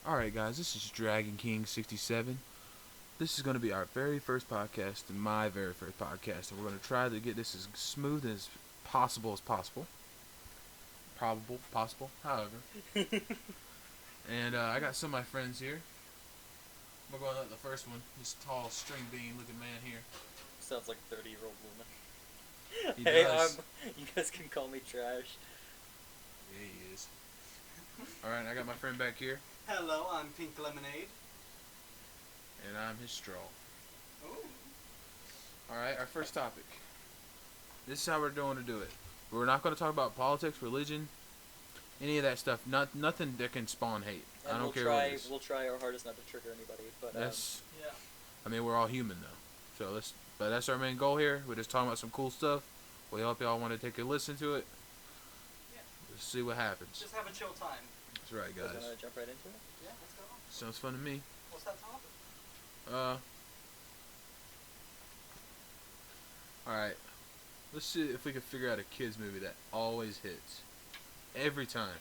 Alright, guys, this is Dragon King 67. This is going to be our very first podcast and my very first podcast, and we're going to try to get this as smooth and as possible as possible. Probable, possible, however. And I got some of my friends here. We're going to let the first one, this tall string bean looking man here. Sounds like a 30-year-old woman. He Hey, does. you guys can call me trash. Yeah, he is. Alright, I got my friend back here, Hello, I'm Pink Lemonade. and I'm his straw. Ooh. Alright, our first topic. This is how we're going to do it. We're not going to talk about politics, religion, any of that stuff. Nothing that can spawn hate. And I don't we'll care what try, it is. We'll try our hardest not to trigger anybody, but That's. Yeah. I mean, we're all human though. So but that's our main goal here. We're just talking about some cool stuff. We hope y'all want to take a listen to it. Yeah. Let's see what happens. Just have a chill time. That's right, we're guys. gonna jump right into it. Yeah, let's go. Sounds fun to me. What's that topic? Alright. Let's see if we can figure out a kids movie that always hits. Every time.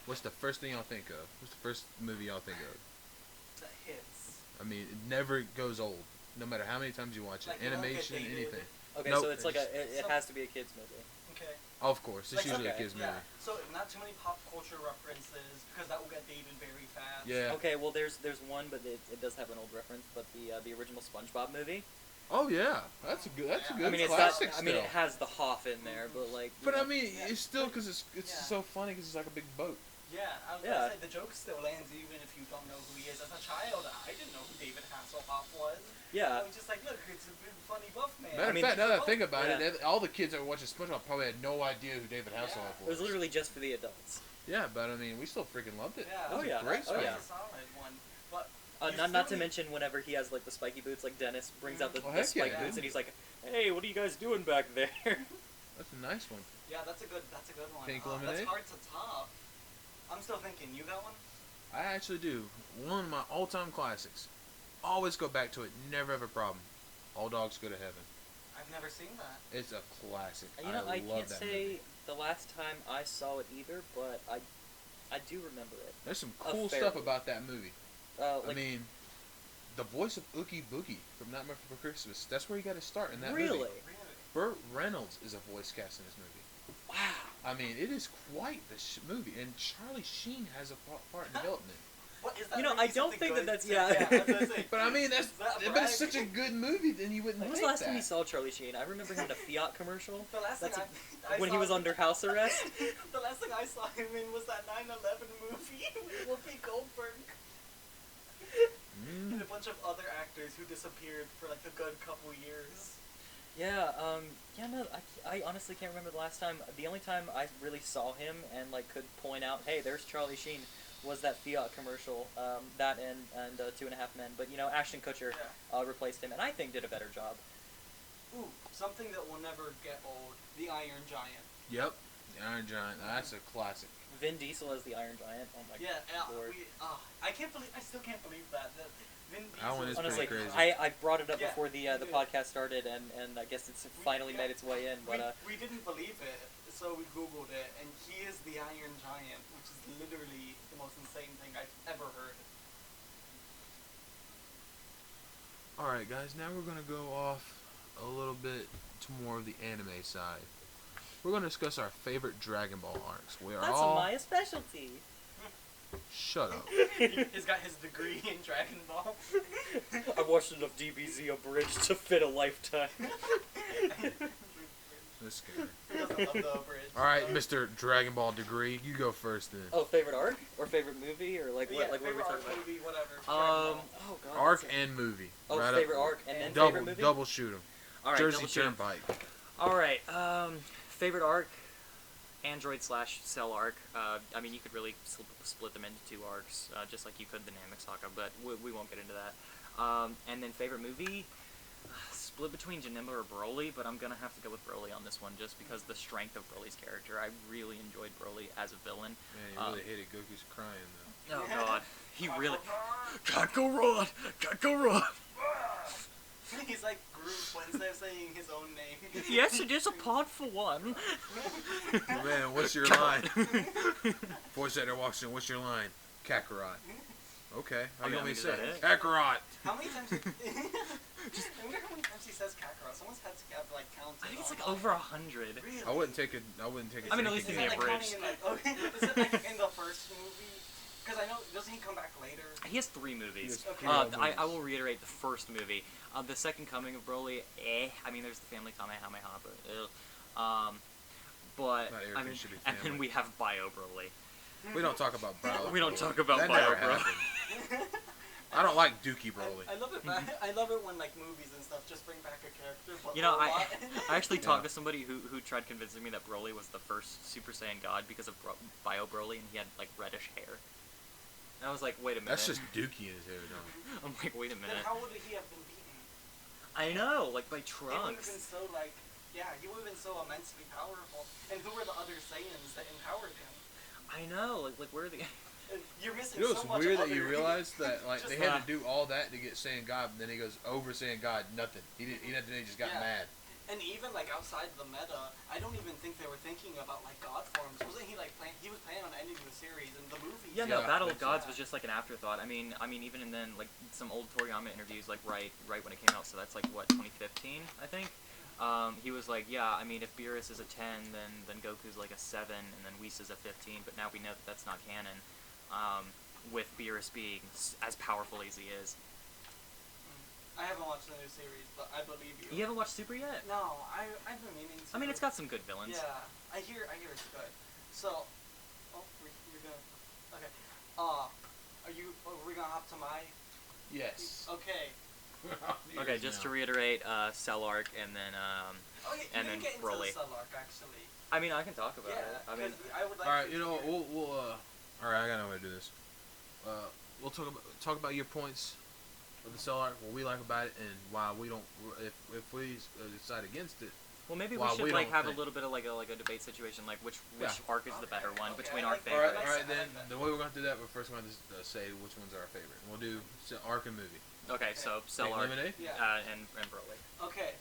What's the first thing y'all think of? What's the first movie y'all think of? That hits. I mean, it never goes old. No matter how many times you watch it. Like, you won't get Animation, dated. anything. Okay, Nope. so it's like it has to be a kids movie. Okay. Of course. It's Like, usually okay, a kids movie. Yeah. So not too many pop culture references because that will get dated very fast. Yeah. Okay, well there's one, but it does have an old reference. But the original SpongeBob movie. Oh yeah, that's a good Yeah. good I mean, it's classic not. I mean, still. it has the Hoff in there, but like. But you I know, mean, Yeah. it's still because it's Yeah. so funny because it's like a big boat. Yeah, I was Yeah. gonna say the joke still lands even if you don't know who he is. As a child, I didn't know who David Hasselhoff was. Yeah. I was just like, look, it's a big funny buff man. Matter I of mean- fact, now that I think about Yeah. it, all the kids that were watching SpongeBob probably had no idea who David Hasselhoff It was was. literally just for the adults. Yeah, but I mean, we still freaking loved it. Yeah. It was Oh, yeah. a great Oh, SpongeBob. yeah. That's a solid one. But You Not to still need- mention whenever he has like the spiky boots, like Dennis brings out the, Oh, the heck spike yeah, boots, dude. and he's like, "Hey, what are you guys doing back there?" That's a nice one. yeah, that's a good one. Pink That's Lemonade? hard to top. I'm still thinking. You got one? I actually do. One of my all-time classics. Always go back to it. Never have a problem. All Dogs Go to Heaven. I've never seen that. It's a classic. You know, I love can't that say movie. the last time I saw it either, but I do remember it. There's some a cool fair stuff bit. about that movie. Like, I mean, the voice of Oogie Boogie from Nightmare Before Christmas. That's where you got to start in that really? movie. Really? Burt Reynolds is a voice cast in this movie. Wow. I mean, it is quite the movie, and Charlie Sheen has a part in development. What is that? You know, really I don't something think good? that that's- So, yeah. I was gonna say, But I mean, that's is that a but it's brag? such a good movie. Then you wouldn't When was think the last that. time you saw Charlie Sheen? I remember him in a Fiat commercial. The last thing That's I when he saw- was under house arrest. The last thing I saw him in was that 9/11 movie with Whoopi Goldberg and a bunch of other actors who disappeared for like a good couple years. Yeah, no, I honestly can't remember the last time. The only time I really saw him and like could point out, hey, there's Charlie Sheen, was that Fiat commercial. That and 2.5 Men. But you know, Ashton Kutcher replaced him, and I think did a better job. Ooh, something that will never get old: the Iron Giant. Yep, the Iron Giant. That's a classic. Vin Diesel as the Iron Giant. Oh my Yeah, lord. I still can't believe that. Vin That one Diesel is Honestly, pretty crazy. I brought it up Yeah, before the you did. podcast started, and I guess it's finally made its way in. But we didn't believe it, so we googled it, and he is the Iron Giant, which is literally the most insane thing I've ever heard. Alright, guys, now we're going to go off a little bit to more of the anime side. We're going to discuss our favorite Dragon Ball arcs. We are that's all... my specialty. Shut up. He's got his degree in Dragon Ball. I watched enough DBZ abridged to fit a lifetime. This guy. He doesn't love the abridged. Alright, Mr. Dragon Ball degree, you go first then. Oh, favorite arc or favorite movie or like Yeah, what? Like what are we favorite talking art about? movie, whatever. Oh god. Arc that's and movie. Oh, Right favorite up. arc and then Double, favorite movie. double shoot 'em. All right, Jersey double shoot 'em. Turnpike. All right. Favorite arc. Android/Cell arc. I mean, you could really split them into two arcs, just like you could the Namek Saga, but we won't get into that. And then favorite movie, split between Janemba or Broly, but I'm gonna have to go with Broly on this one, just because the strength of Broly's character. I really enjoyed Broly as a villain. Man, you really hated Goku's crying though. Oh god, he really. Kakarot, Kakarot. He's like Groot, but instead of saying his own name. Yes, it is a pod for one. Well, man, what's your line? Voice actor walks in, what's your line? Kakarot. Okay. How I you mean, want me to is say that it? it? Kakarot. How many times? I wonder how many times he says Kakarot. Someone's had to have like counted. I think it's like online. over 100. Really? I wouldn't take it. I mean, at least Is in it the like abridged. counting in like okay? Is it like in the first movie? Because I know doesn't he come back later? He has 3 movies. Okay. I will reiterate the first movie. The second coming of Broly, I mean, there's the family Kamehameha, but but Not I everything mean, should be and then family. we have Bio Broly. We don't talk about Broly. We don't talk about That Bio never Broly. happened. I don't like Dookie Broly. I love it. I love it when like movies and stuff just bring back a character. But You know, a lot. I actually Yeah. talked to somebody who tried convincing me that Broly was the first Super Saiyan God because of Bio Broly, and he had like reddish hair. And I was like, wait a minute. That's just Dookie in his hair, though. I'm like, wait a Then minute. how would he have been beaten? I know, like by He would have been Trunks. so like, yeah, he would have been so immensely powerful. And who were the other Saiyans that empowered him? I know, like where are the? You're missing You know so what's much. weird that other- you realize that like Just they had like- to do all that to get Saiyan God, and then he goes over Saiyan God, nothing. He just got Yeah. mad. And even like outside the meta, I don't even think they were thinking about like God forms. Wasn't he like he was planning on ending the series and the movies? Yeah, no, Yeah, Battle of that's- Gods was just like an afterthought. I mean, even in then, like some old Toriyama interviews, like right when it came out. So that's like what 2015, I think. He was like, yeah, I mean, if Beerus is a 10, then Goku's like a 7, and then Whis is a 15. But now we know that that's not canon. With Beerus being as powerful as he is. I haven't watched the new series, but I believe you. You haven't watched Super yet? No, I've been meaning to. I mean, it's got some good villains. Yeah, I hear it's good. So, you're gonna. Okay. Are we gonna hop to my? Yes. Okay. Okay, just to reiterate, Cell Arc, and then Oh yeah, And you then didn't get into Broly. the Cell Arc actually. I mean, I can talk about Yeah, it. I mean, because I would like. All right, to you know hear- we'll all right. I gotta know how to do this. We'll talk about your points of the Cell Arc, what we like about it, and why we don't. If we decide against it, well, maybe we Well, should we like don't have think- a little bit of like a debate situation, like which Yeah. arc is the better one Okay, between I our like that. all right, favorites. all right. I Then like that. the way we're gonna do that, we're first going to say which one's our favorite. We'll do Arc and movie. Okay, so Cell Take Arc Lemonade? Yeah. and Broly. Okay,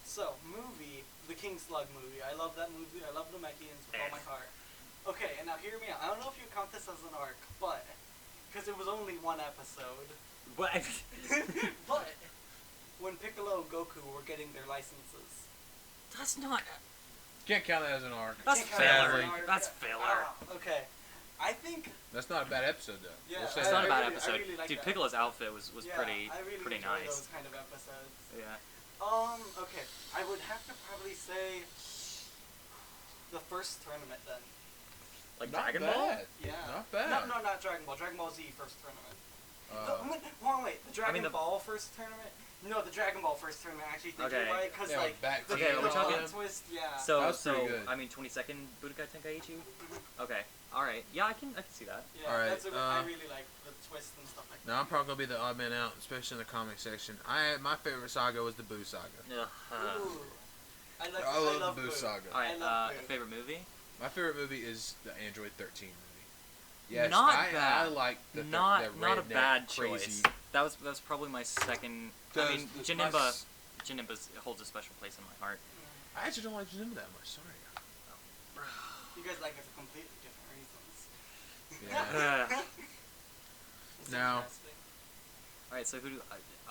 so movie, the King Slug movie. I love that movie. I love the Namekians with all my heart. Okay, and now hear me out. I don't know if you count this as an arc, but because it was only one episode. But But when Piccolo and Goku were getting their licenses, that's not. Can't count that as an arc. That's Can't count it as an filler. arc. That's filler. Okay, I think That's not a bad episode though. Yeah, We'll say It's not a that. bad really- I episode. really like Dude, that Piccolo's episode. outfit was yeah, pretty I really pretty enjoy nice. those kind of episodes. Yeah. Okay, I would have to probably say the first tournament then. Like Not Dragon bad. Ball? Yeah. Not bad. No, not Dragon Ball. Dragon Ball Z first tournament. Wait, the Dragon the- Ball first tournament? No, the Dragon Ball first tournament. I actually think Okay. you're right, because Yeah, like back the Okay, are we plot talking- twist, yeah. So That was pretty good. I mean 22nd Budokai Tenkaichi? Okay. Alright. Yeah, I can see that. yeah, Alright, that's I really like the twist and stuff like that. Now I'm probably gonna be the odd man out, especially in the comic section. My favorite saga was the Boo saga. Ugh, Ooh. I I love the Boo saga. Alright, I love Boo. favorite movie? My favorite movie is the Android 13 movie. Yes, Not I bad. like the Not a redneck, bad crazy. choice. That was probably my second. I mean, Janemba holds a special place in my heart. I actually don't like Janemba that much. Sorry. You guys like it for completely different reasons. Yeah. It's Now- interesting. All right, so who do?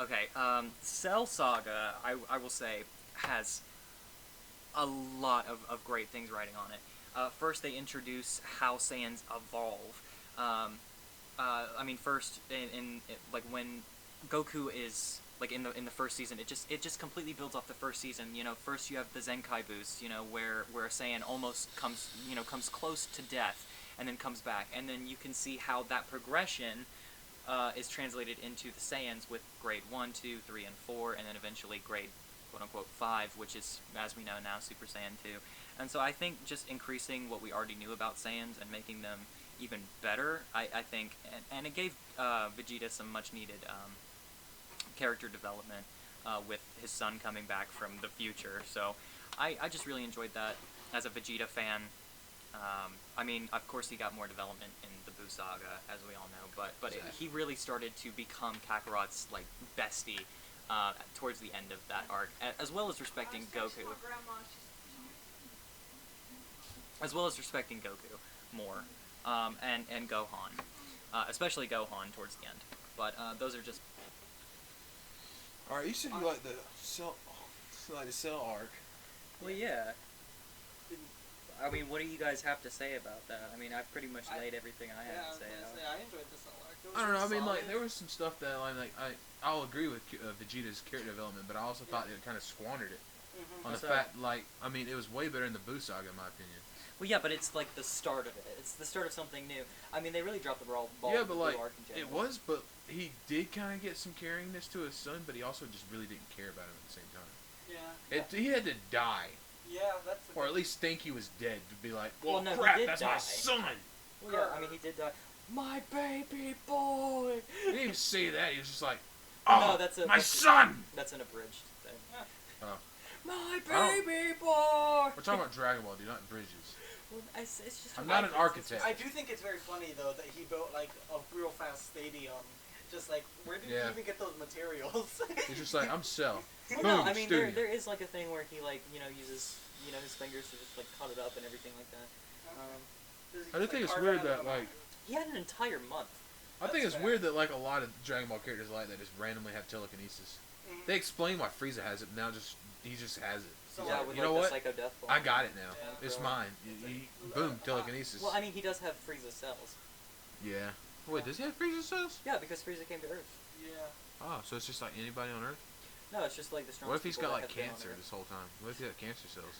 Okay, Cell Saga, I will say, has a lot of great things writing on it. First, they introduce how Saiyans evolve. I mean, first in like when Goku is like in the first season, it just completely builds off the first season. You know, first you have the Zenkai boost, you know, where a Saiyan almost comes close to death and then comes back, and then you can see how that progression is translated into the Saiyans with grade 1, 2, 3, and 4, and then eventually grade quote-unquote 5, which is, as we know now, Super Saiyan 2. And so I think just increasing what we already knew about Saiyans and making them even better, I think, and it gave Vegeta some much-needed character development with his son coming back from the future. So I just really enjoyed that as a Vegeta fan. I mean, of course, he got more development in the Buu saga, as we all know, but he really started to become Kakarot's like bestie towards the end of that arc, as well as respecting Goku, more, and Gohan. especially Gohan towards the end. But those are just All right, you said you like the Cell arc. well, yeah. I mean, what do you guys have to say about that? I mean, I've pretty much laid everything I Yeah, have I to was say gonna out. say, I enjoyed this a lot. It was I don't know. I mean, solid. like there was some stuff that I'll agree with Vegeta's character development, but I also thought it kind of squandered it Mhm. on the So- fact I mean it was way better in the Buu saga in my opinion. Well, yeah, but it's like the start of it. It's the start of something new. I mean, they really dropped the ball. Yeah, with but the like Blue arc in it general. was, but he did kind of get some carryingness to his son, but he also just really didn't care about him at the same time. Yeah. He had to die, Yeah, that's. or at least think he was dead to be like, well, Well, no, he crap, did that's die. my son. Well, yeah, I mean, he did die. My baby boy. He didn't even say that. He was just like, No, oh, that's my son. That's an abridged thing. Oh. My don't- baby boy. We're talking about Dragon Ball, dude, not Bridges. Well, it's just. I'm not an architect. I do think it's very funny though that he built like a real fast stadium. Just like, where did Yeah. he even get those materials? He's just like, I'm Cell. Well, no, Boom, I mean studio. there is like a thing where he like uses his fingers to just like cut it up and everything like that. I do think it's weird that like He had an entire month. I think That's it's fair. weird that like a lot of Dragon Ball characters like that just randomly have telekinesis. Mhm. They explain why Frieza has it, but now he just has it. So, He's Yeah, like, with you like know the what? Psycho Death Ball. I got it now. Yeah. It's Really? mine. Boom, telekinesis. Well, I mean, he does have Frieza cells. Yeah. Wait, does he have Frieza cells? Yeah, because Frieza came to Earth. Yeah. Oh, so it's just like anybody on Earth? No, it's just like the strongest. What if he's people got that like have been on cancer Earth. this whole time? What if he had cancer cells?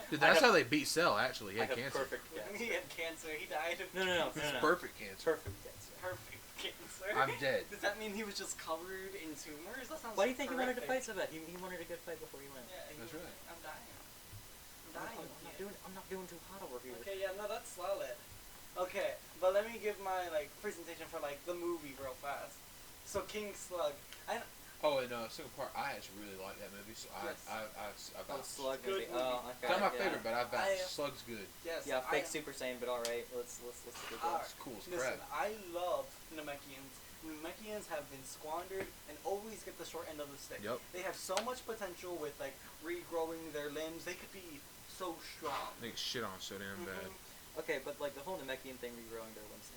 Dude, I that's have- how they beat Cell. Actually, he I had have cancer. perfect He cancer. had cancer. He died of No. It's perfect cancer. Perfect cancer. perfect cancer. I'm dead. Does that mean he was just covered in tumors? That sounds Why do you think he wanted to fight horrific. so bad? He wanted a good fight before he went. Yeah, he That's was right. like, I'm dying. I'm not doing too hot over here. Okay, yeah, no, that's solid. Okay, but let me give my like presentation for like the movie real fast. So King Slug, Oh, and second part, I actually really like that movie, so Yes. I Oh, vouched. Slug Good movie. movie. Oh, okay. It's not my yeah. favorite, but I vouched. I- Slug's good. yes, Yeah, fake I, Super Saiyan, but alright. Let's do Alright. that. It's cool as Listen, crap. I love Namekians. Namekians have been squandered and always get the short end of the stick. Yep. They have so much potential with like regrowing their limbs. They could be so strong. They get shit on so damn bad. Mhm. Okay, but like the whole Namekian thing, regrowing their limbs,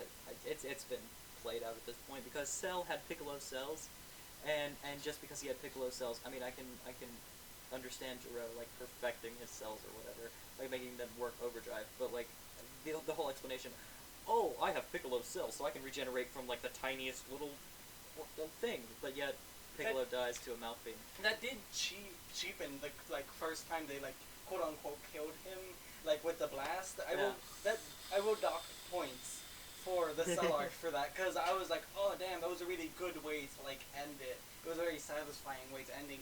it's been played out at this point because Cell had Piccolo cells, and just because he had Piccolo cells, I mean I can understand Jiro like perfecting his cells or whatever, like making them work overdrive, but like the whole explanation, oh I have Piccolo cells so I can regenerate from like the tiniest little thing, but yet Piccolo dies to a mouth beam. That did cheapen the like first time they like quote unquote killed him like with the blast. I will dock points for the Cell arc for that because I was like, oh damn, that was a really good way to like end it. It was a very satisfying way to ending.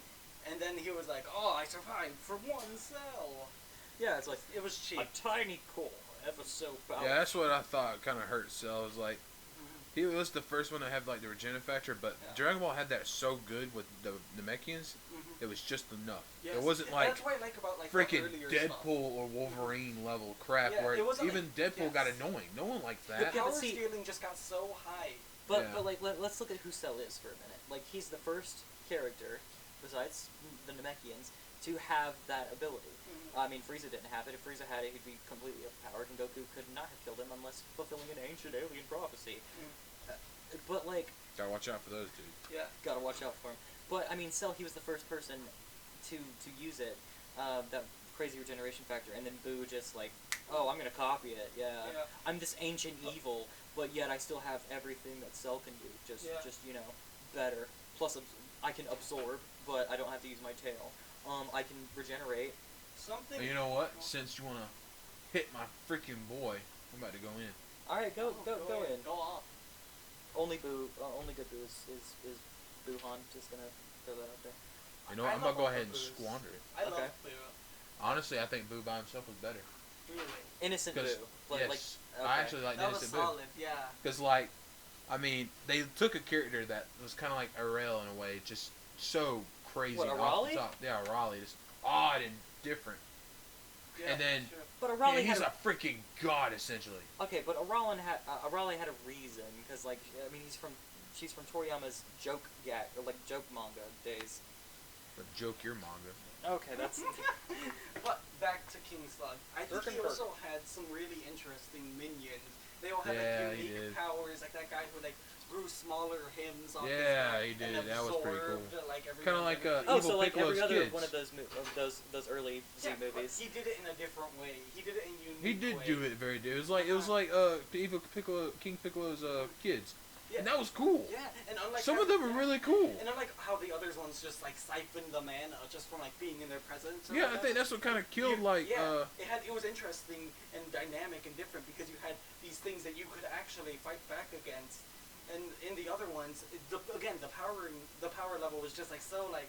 And then he was like, oh, I survived for one cell. Yeah, it's like It was cheap. a tiny core, ever so powerful. Yeah, that's what I thought kind of hurt Cell. Was like Mhm. he was the first one to have like the regenerate factor, but Yeah. Dragon Ball had that so good with the Namekians. Mhm. It was just enough. Yes. It wasn't like That's what I like about like the freaking earlier Deadpool stuff. or Wolverine level crap Yeah, where it wasn't even like- Deadpool got yes. annoying. No one likes The that. Yeah, power but see- scaling just got so high. But Yeah. but like let's look at who Cell is for a minute. Like he's the first character, besides the Namekians, to have that ability. Mhm. I mean, Frieza didn't have it. If Frieza had it, he'd be completely overpowered, and Goku could not have killed him unless fulfilling an ancient alien prophecy. But like, Gotta watch out for those dudes. Yeah. gotta watch out for him. But I mean, Cell, he was the first person to use it, that crazy regeneration factor, and then Boo just like, oh, I'm gonna copy it. Yeah, Yeah. I'm this ancient evil, but yet I still have everything that Cell can do. Just better. Plus, I can absorb, but I don't have to use my tail. I can regenerate. Something. And you know what? Since you wanna hit my freaking boy, I'm about to go in. All right, go in. Go off. Only Boo, only good Boo is Boohan. Just gonna throw that out there. You know what? I I'm gonna love go all ahead the and Boos. squander it. I Okay. love Boo. Honestly, I think Boo by himself was better. Really. Innocent 'Cause- Boo. yes, okay. I actually like That was Innocent Boo. solid. Yeah. Because, like, I mean, they took a character that was kind of like Arel in a way, just so crazy What, off the Arale? top. Yeah, Raleigh, just odd and different. Yeah. And then- Sure. But Yeah, Arale he's had a freaking god, essentially. okay, but Arale had a reason because like I mean she's from Toriyama's joke manga days. But joke your manga. Okay, that's But back to King Slug. I think he Durkin also had some really interesting minions They all had Yeah, like he unique did. powers. Like that guy who like grew smaller hymns off his Yeah, back he and did. That was pretty cool. absorbed, like, Kinda everyone's like, energy. Oh, Evil so like every Piccolo's other kids. one of those early Z Yeah, but movies. he did it in a different way. He did it in a unique He did way. do it very good. It was like Evil Piccolo, King Piccolo's kids, Yeah. and that was cool. Yeah, and unlike Some how, of them were yeah. really cool. And unlike how the others ones just like siphoned the mana just from like being in their presence. Or Yeah, I whatever. think that's what kind of killed It was interesting and dynamic and different because you had these things that you could actually fight back against, and in the other ones, the power level was just like so like,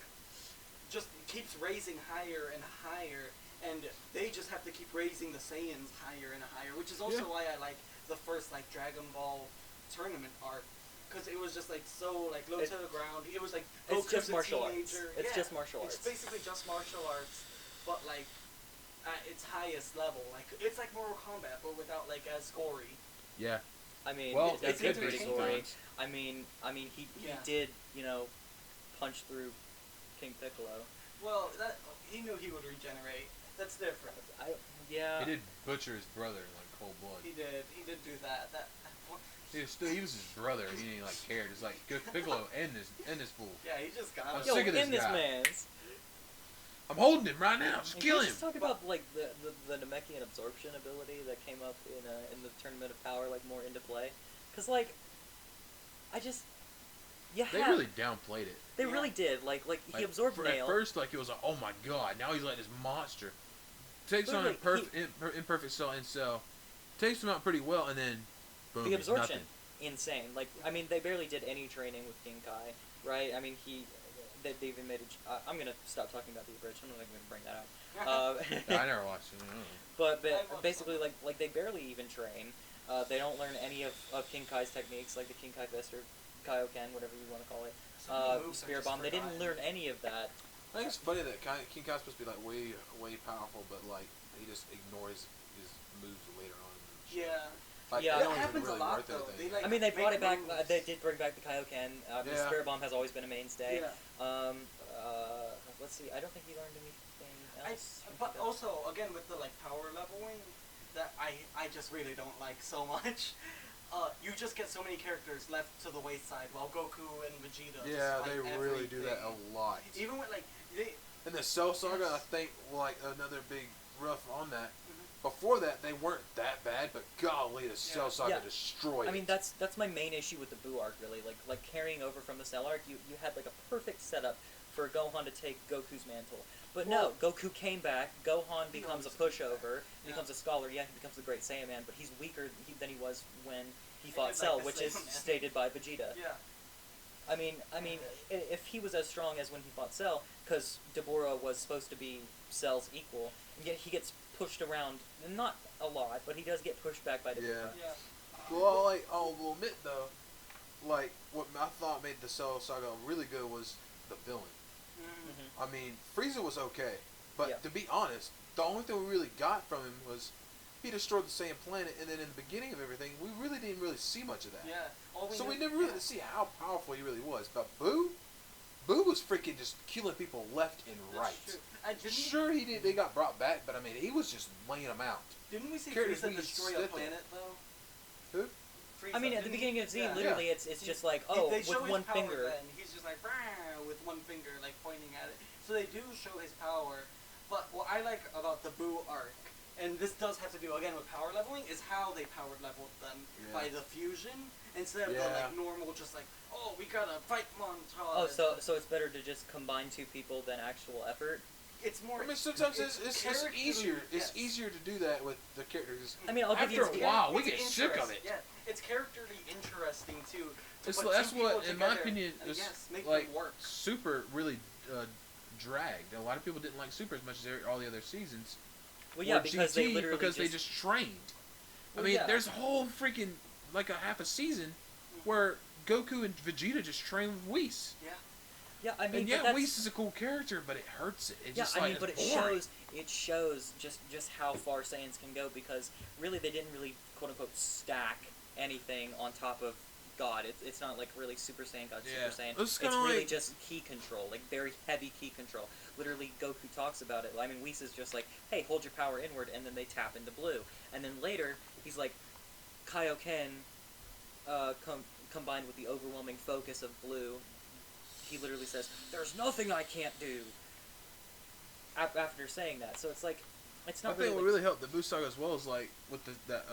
just keeps raising higher and higher, and they just have to keep raising the Saiyans higher and higher, which is also why I like the first like Dragon Ball tournament arc. Because it was just like so like low to the ground. It was like It's Goku's just a martial arts. teenager. It's Yeah, just martial arts. It's basically just martial arts, but like at its highest level. Like it's like Mortal Kombat, but without like as gory. Yeah. I mean, Well, it does it's get pretty entertaining. gory. I mean, he Yeah. did, punch through King Piccolo. Well, that he knew he would regenerate. That's different. Yeah. He did butcher his brother in like cold blood. He did. He did do that. He was his brother. He didn't like cared. It's like good Piccolo and this fool. Yeah, he just got I'm him. Yo, sick of this in this guy. man's. I'm holding him right now. Just And kill can we him. just talk about like the Namekian absorption ability that came up in the Tournament of Power like more into play, because like They really downplayed it. they Yeah. really did like he absorbed At Nail. first, like it was like, oh my god. Now he's like this monster. Takes on a Literally, imperfect cell and cell. Takes him out pretty well, and then boom, The he's absorption, nothing. insane. Like I mean, they barely did any training with King Kai, right? I mean, they even made I'm gonna stop talking about the abridged. I'm not even gonna bring that up. I never watched it. I don't know. But I watched basically, like they barely even train. They don't learn any of King Kai's techniques, like the King Kai Fist or Kaioken, whatever you want to call it. Some of the moves I Spear just Bomb. They didn't forgot. learn any of that. I think it's funny that King Kai's supposed to be like way powerful, but like he just ignores his moves later on. in the show. Yeah. Like, Yeah. they That don't even happens really a lot worth though. anything. They, like, I mean, they brought it back. moves. They did bring back the Kaioken. The Yeah. Spirit Bomb has always been a mainstay. Yeah. Let's see. I don't think he learned anything else. But also, again, with the like power leveling, that I just really don't like so much. You just get so many characters left to the wayside while Goku and Vegeta. Yeah, just they fight really do that everything. a lot. Even with like they. And the Cell Saga, I think, like another big rough on that. Before that, they weren't that bad, but golly, the Cell Saga Yeah. destroyed. I mean, it. that's my main issue with the Buu arc, really. Like carrying over from the Cell arc, you had like a perfect setup for Gohan to take Goku's mantle. But no, Goku came back. Gohan becomes a pushover, becomes a scholar. Yeah, he becomes the Great Saiyaman, but he's weaker than he was when he fought He's Cell, like the which is Saiyaman. stated by Vegeta. Yeah. I mean, if he was as strong as when he fought Cell, because Deborah was supposed to be Cell's equal, and yet he gets pushed around, not a lot, but he does get pushed back by Deborah. Yeah. Well, like, I'll admit though, like what I thought made the Cell Saga really good was the villain. Mhm. I mean, Frieza was okay, but Yeah. to be honest, the only thing we really got from him was he destroyed the Saiyan planet, and then in the beginning of everything, we really didn't really see much of that. Yeah. All So knew- we never really see how powerful he really was. But Boo was freaking just killing people left and That's right. true. Didn't, Sure, he did. They got brought back, but I mean, he was just laying them out. didn't we see characters Frieza we destroy a stood there. planet though? Who? Frieza, I mean, at the didn't beginning of Z, yeah. literally, it's He- just like, they show with his one power finger. Then. He's just like "Rah," with one finger, like pointing at it. So they do show his power. But what I like about the Buu arc, and this does have to do again with power leveling, is how they power leveled them Yeah. by the fusion instead of the Yeah. like normal, just like we got a fight montage. Oh, so it's better to just combine two people than actual effort. It's more. I mean, sometimes it's character- easier. It's yes. easier to do that with the characters. I mean, I'll give you After a an while, we it's get sick of interest- it. Yeah, it's characterly interesting too. to It's put that's two people what, in my together opinion, and, is yes, make like them work. Super really dragged. A lot of people didn't like Super as much as all the other seasons. Well, yeah, Or because GT they literally because they just trained. I Well, mean, yeah. there's a whole freaking like a half a season where Goku and Vegeta just train with Whis. Yeah, I mean, And yeah, but that's, Whis is a cool character, but it hurts it. It's yeah, just I like mean, but it's boring. it shows just how far Saiyans can go, because really they didn't really quote unquote stack anything on top of God. It's not like really Super Saiyan God, Yeah. Super Saiyan. It's It's kinda really like- just key control, like very heavy key control. Literally, Goku talks about it. I mean, Whis is just like, hey, hold your power inward, and then they tap into blue. And then later, he's like, Kaioken, combined with the overwhelming focus of Blue, he literally says, "There's nothing I can't do." After saying that, so it's like, it's I not think really. what really helped the Boo saga as well is like with that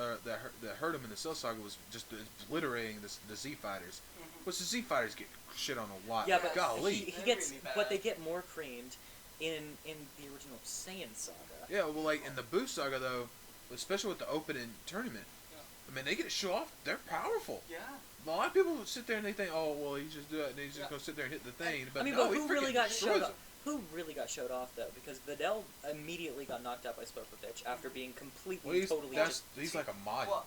hurt him in the Cell saga was just obliterating the Z fighters, which the Z fighters get shit on a lot. Yeah, but golly. he They're gets, really bad. but they get more creamed in the original Saiyan saga. Yeah, well, like in the Boo saga though, especially with the opening tournament, I mean they get to show off they're powerful. Yeah. A lot of people sit there and they think, oh well, he's just do it and he's just gonna sit there and hit the thing. But I mean, no, but he who really freaking got destroys showed him. off? Who really got showed off though? Because Videl immediately got knocked out by Spopovich after being completely, Well, totally he's like a mod. Well,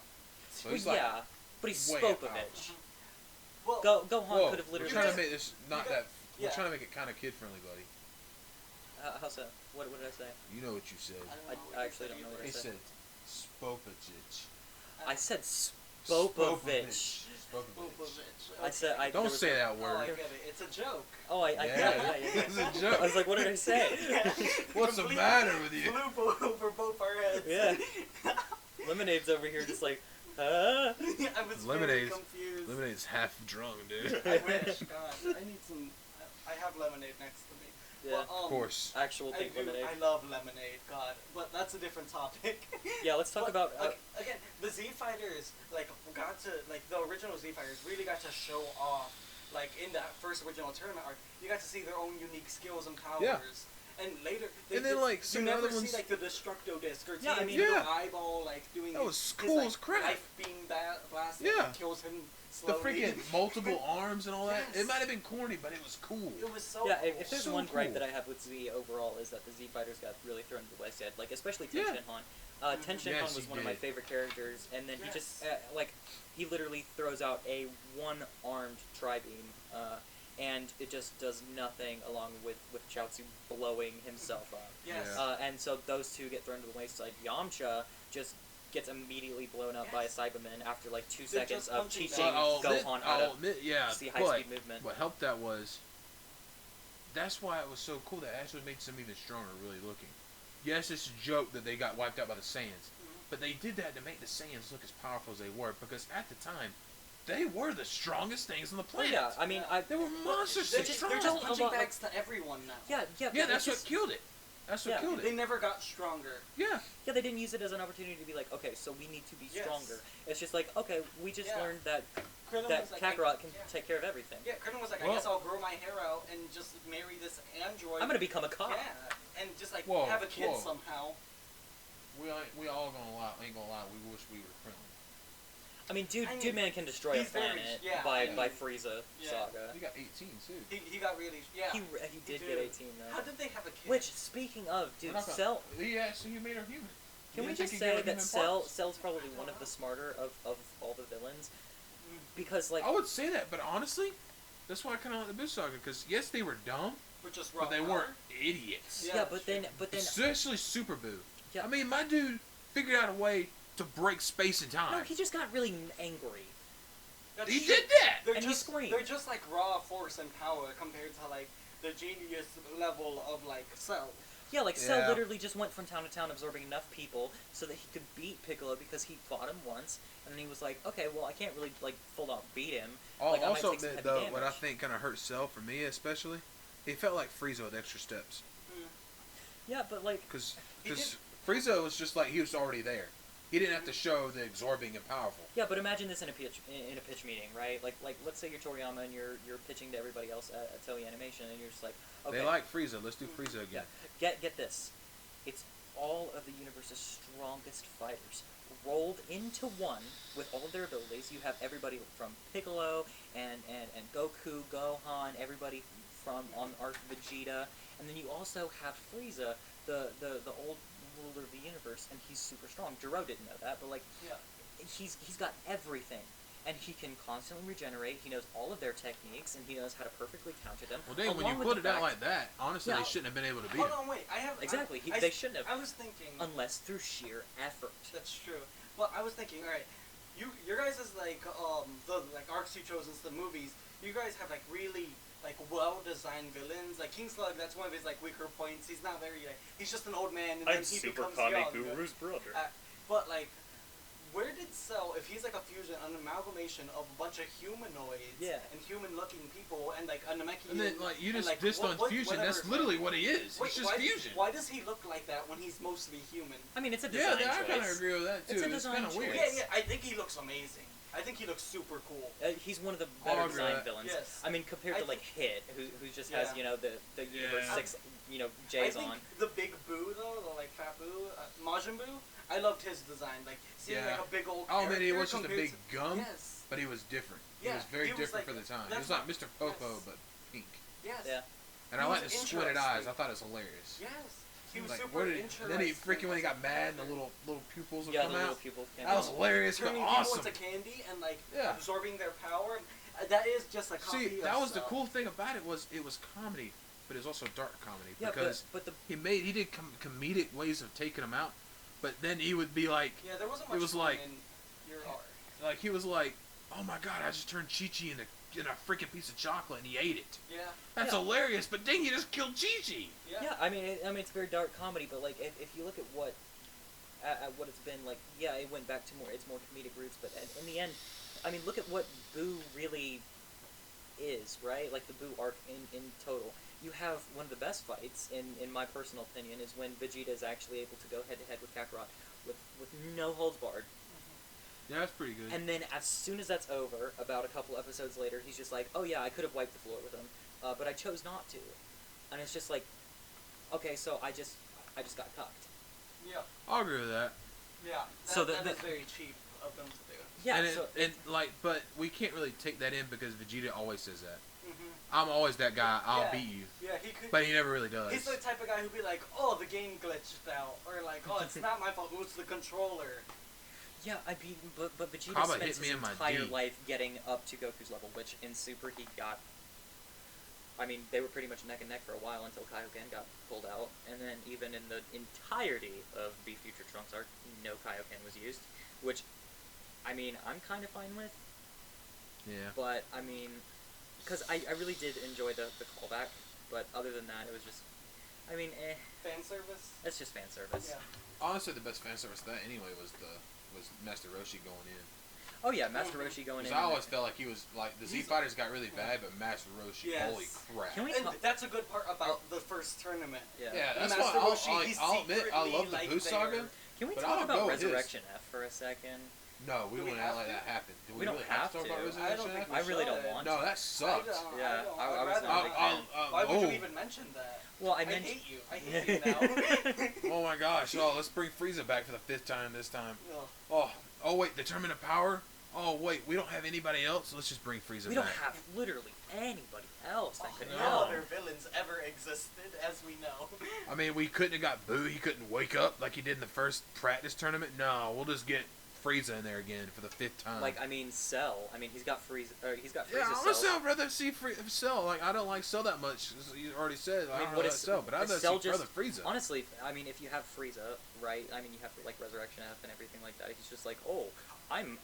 So Well, he's like, yeah, but he's way Spopovich. well, Gohan whoa, could have we're literally. trying to guys- make this not you that. guys- We're yeah. trying to make it kind of kid friendly, buddy. How so? What did I say? You know what you said. I actually don't know what I He said. said Spopovich. I said Spopovich. Spopovich. I said I. Don't there was say a- that Oh, word. I get it. It's a joke. Oh, I Yeah, yeah. it's a joke. I was like, what did I say? What's the Completely matter with you? Flew over both our heads. Yeah. Lemonade's over here just like, I was very Lemonade's- confused. Lemonade's half drunk, dude. I wish, God. I need some. I have lemonade next to me. yeah, But, Of course. actual I pink do. lemonade. I love lemonade, God. But that's a different topic. Yeah, let's talk But, about. again, the Z Fighters got to the original Z Fighters really got to show off in that first original tournament arc. You got to see their own unique skills and powers. Yeah. And later, And then, you some never other see ones. the Destructo Disc or Yeah, I mean- Yeah. eyeball doing That was his, cool as crap. life beam blast Yeah. that kills him The slowly. freaking multiple arms and all that. Yes. It might have been corny, but it was cool. It was so Yeah, cool. if there's So one gripe cool. that I have with Z overall is that the Z fighters got really thrown to the wayside, especially Ten Yeah. Shin Han. Ten Shin Han Yes, was he one of my did. favorite characters, and then he Yes. just he literally throws out a one-armed tri-beam, and it just does nothing along with Chaozu blowing himself up. Yes. Yeah. And so those two get thrown to the wayside. Yamcha just gets immediately blown up by a Yes. Cyberman after 2 They're seconds just of punching teaching bags. Gohan how I'll to admit, yeah, see but high-speed movement. what helped that was, that's why it was so cool that actually made them even stronger, really looking. Yes, it's a joke that they got wiped out by the Saiyans, but they did that to make the Saiyans look as powerful as they were, because at the time, they were the strongest things on the Well, planet. yeah, I mean, I They were monsters. They're so just, strong. they're just A punching lot, like- bags to everyone now. yeah. Yeah, but that's it's what killed it. That's what Yeah. killed They it. never got stronger. Yeah. Yeah, they didn't use it as an opportunity to be like, okay, so we need to be Yes. stronger. It's just like, okay, we just Yeah. learned that Krillin that was like, Kakarot can yeah. take care of everything. Yeah, Krillin was like, I Well- guess I'll grow my hair out and just marry this android. I'm gonna become a cop. Yeah, and just Whoa, have a kid whoa. somehow. We all gonna lie. Ain't gonna lie. We wish we were Krillin. I mean, dude, I mean, Dude Man can destroy a he's very- planet yeah, by I mean, Frieza yeah. saga. He got 18 too. He got really He did get 18 How though. did they have a kid? Which, speaking of, We're dude, not gonna- Cell. Yeah, so you made her human. Can You we didn't just think say he'd give her that human parts? Cell's probably one of the smarter of all the villains? Because I would say that, but honestly, that's why I kind of like the Boo Saga, because yes, they were dumb, We're just raw but they power. weren't idiots. Yeah, yeah, but then Especially Super Boo. Yeah. I mean, my dude figured out a way to break space and time. no, he just got really angry. That's He true. did that! They're And he just screamed. they're just like raw force and power compared to the genius level of Cell. Yeah, Cell Yeah. literally just went from town to town absorbing enough people so that he could beat Piccolo because he fought him once, and then he was like, okay, well, I can't really, full on beat him. I'll I might also take some admit, heavy though, what I damage. think kind of hurt Cell, for me especially, he felt like Frieza with extra steps. Yeah, but, Because He did- Frieza was just he was already there. He didn't have to show the absorbing and powerful. yeah, but imagine this in a pitch meeting, right? Like let's say you're Toriyama and you're pitching to everybody else at Toei Animation, and you're just like, okay, They like Frieza. Let's do Frieza again. get this, it's all of the universe's strongest fighters rolled into one with all of their abilities. You have everybody from Piccolo and Goku, Gohan, everybody from on Earth, Vegeta, and then you also have Frieza, the old ruler of the universe, and he's super strong. Jiro didn't know that, but Yeah. he's got everything, and he can constantly regenerate. He knows all of their techniques, and he knows how to perfectly counter them. Well, dang, when along you with put the it out fact- like that, honestly, Yeah. they shouldn't have been able to beat Hold him. on, wait. I have Exactly, I, they shouldn't have. I was thinking. unless through sheer effort. That's true. But I was thinking, all right, your guys is the arcs you chose in the movies. You guys have really well designed villains. Like King Slug, that's one of his weaker points. He's not very he's just an old man and then he becomes young. brother. But where did Cell, if he's like a fusion, an amalgamation of a bunch of humanoids Yeah. and human-looking people and like a Namekian, And then, like, you and, just like, dissed on what- fusion. whatever, That's literally what he is. Wait, It's just fusion. Why does he look like that when he's mostly human? I mean, it's a Yeah, design I kind of choice. agree with that too. It's a It's design kind of weird. choice. Yeah, I think he looks amazing. I think he looks super cool. He's one of the better I'll agree with designed that. villains. Yes. I mean, compared I to like Hit, who just has Yeah. the universe Yeah. 6 I J's think on. the big Boo though, the like fat Boo, Majin Buu, I loved his design. Like seeing Yeah. like a big old. Oh man, he character was just a compared big to- gum, Yes. but he was different. Yeah, he was very he was different like- for the time. He that's was like what- Mr. Popo, yes. but pink. Yes. Yeah. And He I like the was squinted eyes. interesting. I thought it was hilarious. Yes. He was Like, super where did interesting. then he freaking when he got as a mad and the character. little pupils would Yeah, come the little out. pupils. That was hilarious, but Turning awesome. people into candy and like Yeah. absorbing their power. That is just a copy See, of that was the Cell. cool thing about it was comedy, but it was also dark comedy Yeah, because but the he did comedic ways of taking them out, but then he would be like, Yeah, there wasn't it much was fun like- in your art. he was like, oh my god, I just turned Chi-Chi in a freaking piece of chocolate and he ate it. Yeah. That's Yeah. hilarious, but dang, you just killed Chi-Chi. Yeah. yeah, I mean, it's very dark comedy, but like if you look at what it's been like, yeah, it went back to its more comedic roots, but in the end, I mean, look at what Boo really is, right? Like the Boo arc in total. You have one of the best fights, in my personal opinion, is when Vegeta is actually able to go head to head with Kakarot with no holds barred. Yeah, that's pretty good. And then as soon as that's over, about a couple episodes later, he's just like, oh yeah, I could have wiped the floor with him, but I chose not to. And it's just like, okay, so I just got cucked. Yeah. I'll agree with that. Yeah. So that the- is very cheap of them to do. Yeah, and so but we can't really take that in because Vegeta always says that. Mm-hmm. I'm always that guy. I'll Yeah. beat you, Yeah, he could. but he never really does. He's the type of guy who'd be like, "Oh, the game glitched out," or like, "Oh, it's not my fault. It was the controller." yeah, I mean, but Vegeta Kaba spends hit me his in my entire D. life getting up to Goku's level, which in Super he got. I mean, they were pretty much neck and neck for a while until Kaioken got pulled out, and then even in the entirety of the Future Trunks arc, no Kaioken was used, which, I mean, I'm kind of fine with, Yeah. but, I mean, because I really did enjoy the callback, but other than that, it was just, I mean, Fan service. it's just fan service. Yeah. Honestly, the best fan service of that anyway was Master Roshi going in. Oh yeah, Master Roshi going in. Because I always felt like he was like the Z He's- Fighters got really bad, but Master Roshi, Yes. holy crap! Can we And talk? that's a good part about the first tournament. Yeah. Yeah, that's Master why Roshi, he's I'll admit I secretly, love the like, Boo Saga. there. Can we But talk I'll about go with his. Resurrection F for a second? No, we Do we wouldn't have let to? that happen. Do We don't really have to talk to. about I Resurrection? don't think F? we I really don't should. want No, to. that sucks. Yeah, don't. I I'd was rather not a not. big fan. Why would you oh. even mention that? Well, I I mentioned. hate you. I hate you now. Oh my gosh! Oh, let's bring Frieza back for the 5th time this time. Ugh. Oh wait, the Tournament of Power. Oh wait, we don't have anybody else. Let's just bring Frieza We back. don't have literally anybody else that could No help. other villains ever existed, as we know. I mean, we couldn't have got Boo. He couldn't wake up like he did in the first practice tournament. No, we'll just get Frieza in there again for the 5th time. Like I mean, Cell. I mean, he's got Frieza. He's got yeah, Frieza I'm a Cell. Cell. Rather see Cell. Like I don't like Cell that much. As you already said. I I mean, don't what like is Cell, but I'd is rather Cell see just brother Frieza. honestly? I mean, if you have Frieza, right? I mean, you have like Resurrection F and everything like that. He's just like, oh, I'm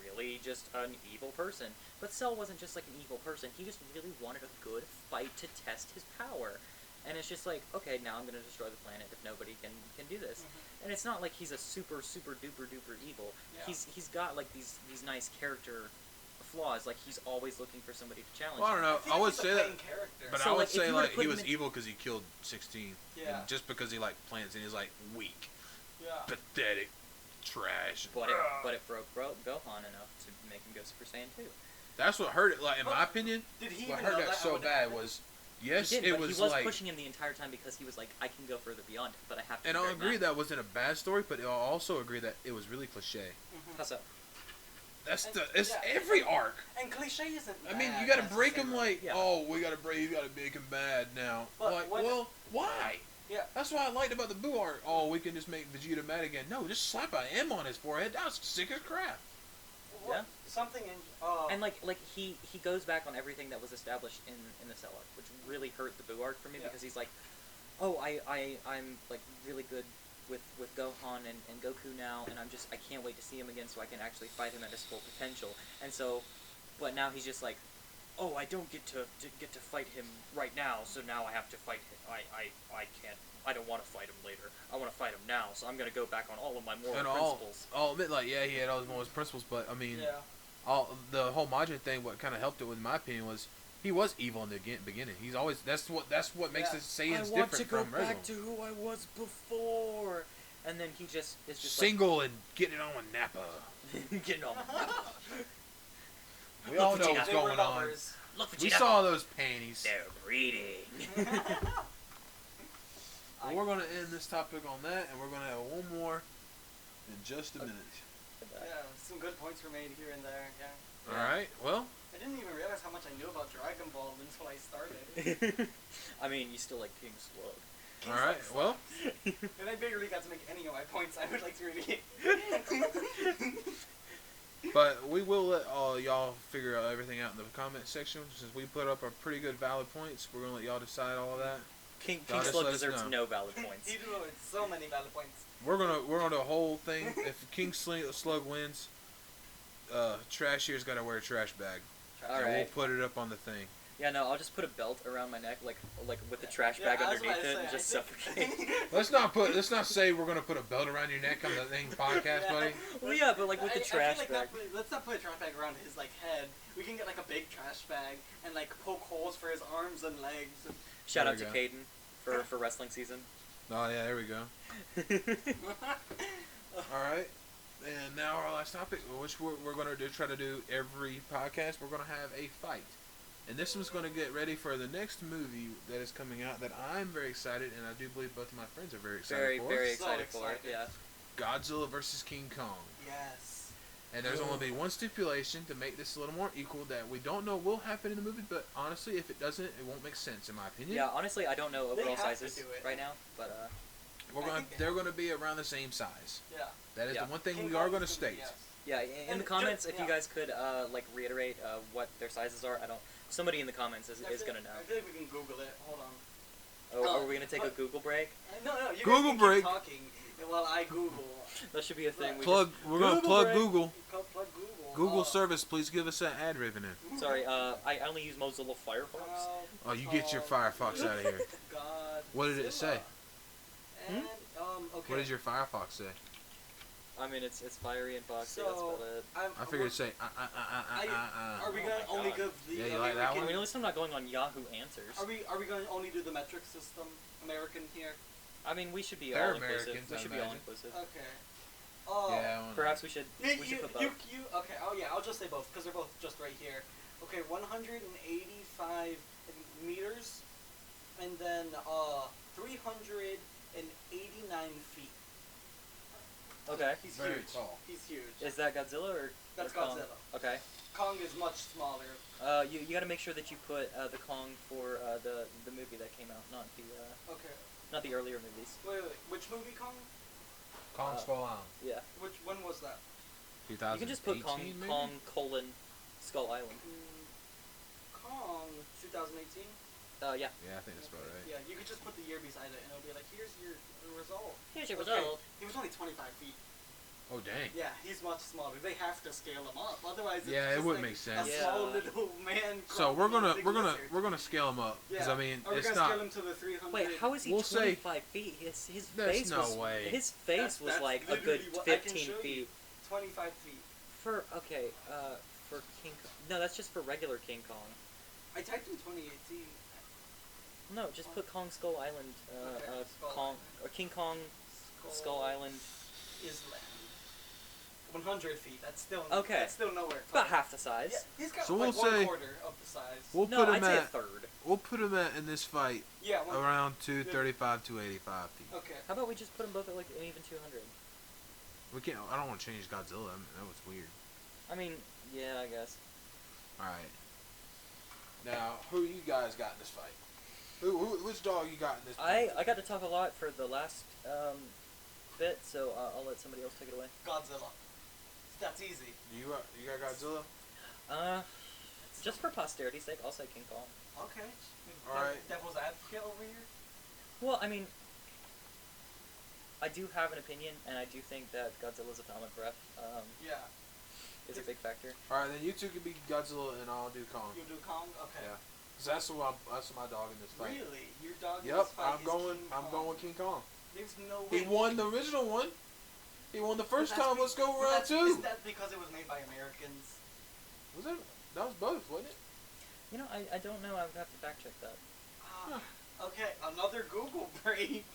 really just an evil person. But Cell wasn't just like an evil person. He just really wanted a good fight to test his power. And it's just like, okay, now I'm gonna destroy the planet if nobody can do this. Mhm. And it's not like he's a super duper duper evil. Yeah. He's got like these nice character flaws. Like he's always looking for somebody to challenge. Well, I him. don't know. feel I like would he's a say that, playing character. but So, I would like, if say you were to like put he him was in- evil because he killed 16. Yeah. And just because he liked plants and he's like weak, Yeah. pathetic, trash. But it broke Gohan enough to make him go Super Saiyan 2. That's what hurt it. Like in my opinion, Did he what even hurt know that so would bad happen? was yes, He did, it but was he was like. pushing him the entire time because he was like, I can go further beyond it, but I have to. And be I'll very agree mad. that wasn't a bad story, but I'll also agree that it was really cliche. Mhm. How so? It's Yeah. every arc. And cliche isn't. I mean, bad you gotta break him necessarily. like, Yeah. oh, we gotta make him bad now. But like, when- well, why? Yeah. That's what I liked about the Boo arc. Oh, we can just make Vegeta mad again. No, just slap an M on his forehead. That was sick as crap. What- Something in. And like he goes back on everything that was established in the Cell arc, which really hurt the Boo arc for me Yeah. because he's like, oh, I'm like really good with Gohan and Goku now, and I can't wait to see him again so I can actually fight him at his full potential. And so, but now he's just like, oh, I don't get to fight him right now, so now I have to fight him. I can't. I don't want to fight him later. I want to fight him now, so I'm gonna go back on all of my moral And principles. I'll admit, like, yeah, he had all his moral principles, but I mean, Yeah. the whole Majin thing, what kind of helped it, in my opinion, was he was evil in the beginning. He's always that's what makes Yeah. the Saiyans I want different to go from back regular. to who I was before, and then he just is just Single and getting on with Nappa. like, getting on. We all Look, know Vegeta, what's They were going on. lovers. Look, We Vegeta. saw those panties. They're reading. Well, we're gonna end this topic on that, and we're gonna have one more in just a minute. Yeah, some good points were made here and there. Yeah. All right. Well, I didn't even realize how much I knew about Dragon Ball until I started. I mean, you still like King Slug. all right. Well, And I barely got to make any of my points. I would like to really. but we will let all y'all figure out everything out in the comment section. Since we put up our pretty good valid points, we're gonna let y'all decide all of that. King Y'all just Slug let us deserves know. no valid points. He deserves so many valid points. We're gonna do a whole thing. If Slug wins, Trash here's gotta wear a trash bag. All And right. we'll put it up on the thing. Yeah, no, I'll just put a belt around my neck, like with the trash bag I was about underneath to it, say, and I just think- suffocate. Let's not say we're gonna put a belt around your neck on the thing podcast, buddy. Well, yeah, but like with the I trash feel like bag. let's not put a trash bag around his like head. We can get like a big trash bag and like poke holes for his arms and legs. Shout There out we to go. Caden for wrestling season. Oh yeah, there we go. All right, and now our last topic, which we're gonna try to do every podcast. We're gonna have a fight, and this one's gonna get ready for the next movie that is coming out. That I'm very excited, and I do believe both of my friends are very excited Very, for. very So excited for it. excited. Yeah. Godzilla versus King Kong. Yes. And there's only be one stipulation to make this a little more equal that we don't know will happen in the movie, but honestly, if it doesn't, it won't make sense in my opinion. Yeah. Honestly, I don't know They overall have to sizes do it. right now, but They're gonna be around the same size. Yeah. That is Yeah. the one thing King we are Kong's gonna be- state. yes. yeah. In And the comments, if yeah. you guys could like reiterate what their sizes are, I don't. Somebody in the comments is gonna know. I feel like we can Google it. Hold on. Oh, are we gonna take a Google break? No, you guys Google can break. keep talking while I Google. That should be a thing. We We're gonna plug break. Google. Plug Google. Google service, please give us that ad revenue. Sorry, I only use Mozilla Firefox. Oh, you get your Firefox out of here. God. What did it say? And okay. What did your Firefox say? I mean, it's fiery and foxy. So, that's about it. I figured it'd say Are we Oh gonna my only God. give the Yeah, you like that I American? mean, at least I'm not going on Yahoo Answers. Are we going to only do the metric system American here? I mean, we should be They're all inclusive. Americans, We I should be all imagine. inclusive. Okay. Oh. Yeah. Perhaps we should You, put both. okay. Oh yeah, I'll just say both because they're both just right here. Okay, 185 meters, and then 389 feet. Okay. He's Very huge. tall. He's huge. Is that Godzilla or? That's or Kong? Godzilla. Okay. Kong is much smaller. You got to make sure that you put the Kong for the movie that came out, not Okay. the earlier movies. Wait. Which movie, Kong? Kong Skull Island. Yeah. When was that? 2018, You can just put Kong maybe? Kong Skull Island. Kong 2018. Yeah. Yeah, I think that's about right. Yeah, you could just put the year beside it, and it'll be like, here's your result. Here's your Okay, result. He was only 25 feet. Oh dang. Yeah, he's much smaller. They have to scale him up, otherwise. It's Yeah, it just wouldn't like make sense. A Yeah. small little man. So we're crawling gonna big we're gonna lizard. we're gonna scale him up because Yeah. I mean Are we it's gonna not. scale him to the 300? Wait, how is he We'll say- 25 feet? His There's face no was way. his face was That's like a good literally what I can 15 show you. feet. 25 feet. For King Kong. No, that's just for regular King Kong. I typed in 2018. No, just put Kong Skull Island. Okay, Skull Kong Island. or King Kong Skull Island. Island. 100 feet. That's still Okay. That's still nowhere. It's about close. half the size. Yeah, he's got So like we'll say- 1/4 of the size. We'll No, put I'd him say a at third. we'll put him at in this fight Yeah. around 235 285 feet. Okay. How about we just put them both at like even 200? We can't. I don't want to change Godzilla. I mean, that was weird. I mean, yeah, I guess. All right. Now, who you guys got in this fight? Which dog you got in this? I got to talk a lot for the last bit, so I'll let somebody else take it away. Godzilla. That's easy. You got Godzilla. Just for posterity's sake, I'll say King Kong. Okay. Alright. Devil's advocate over here. Well, I mean, I do have an opinion, and I do think that Godzilla's atomic breath Yeah. is a big factor. All right, then you two can be Godzilla and I'll do Kong. You do Kong? Okay. Yeah. Cause that's my dog in this fight. Really? Your dog in Yep, this fight is King I'm Kong. going King Kong. There's no way. He won the original one. He won the first But that's time. Let's go round two. Is that because it was made by Americans? Was it? That was both, wasn't it? You know, I don't know. I would have to fact check that. Okay, another Google break.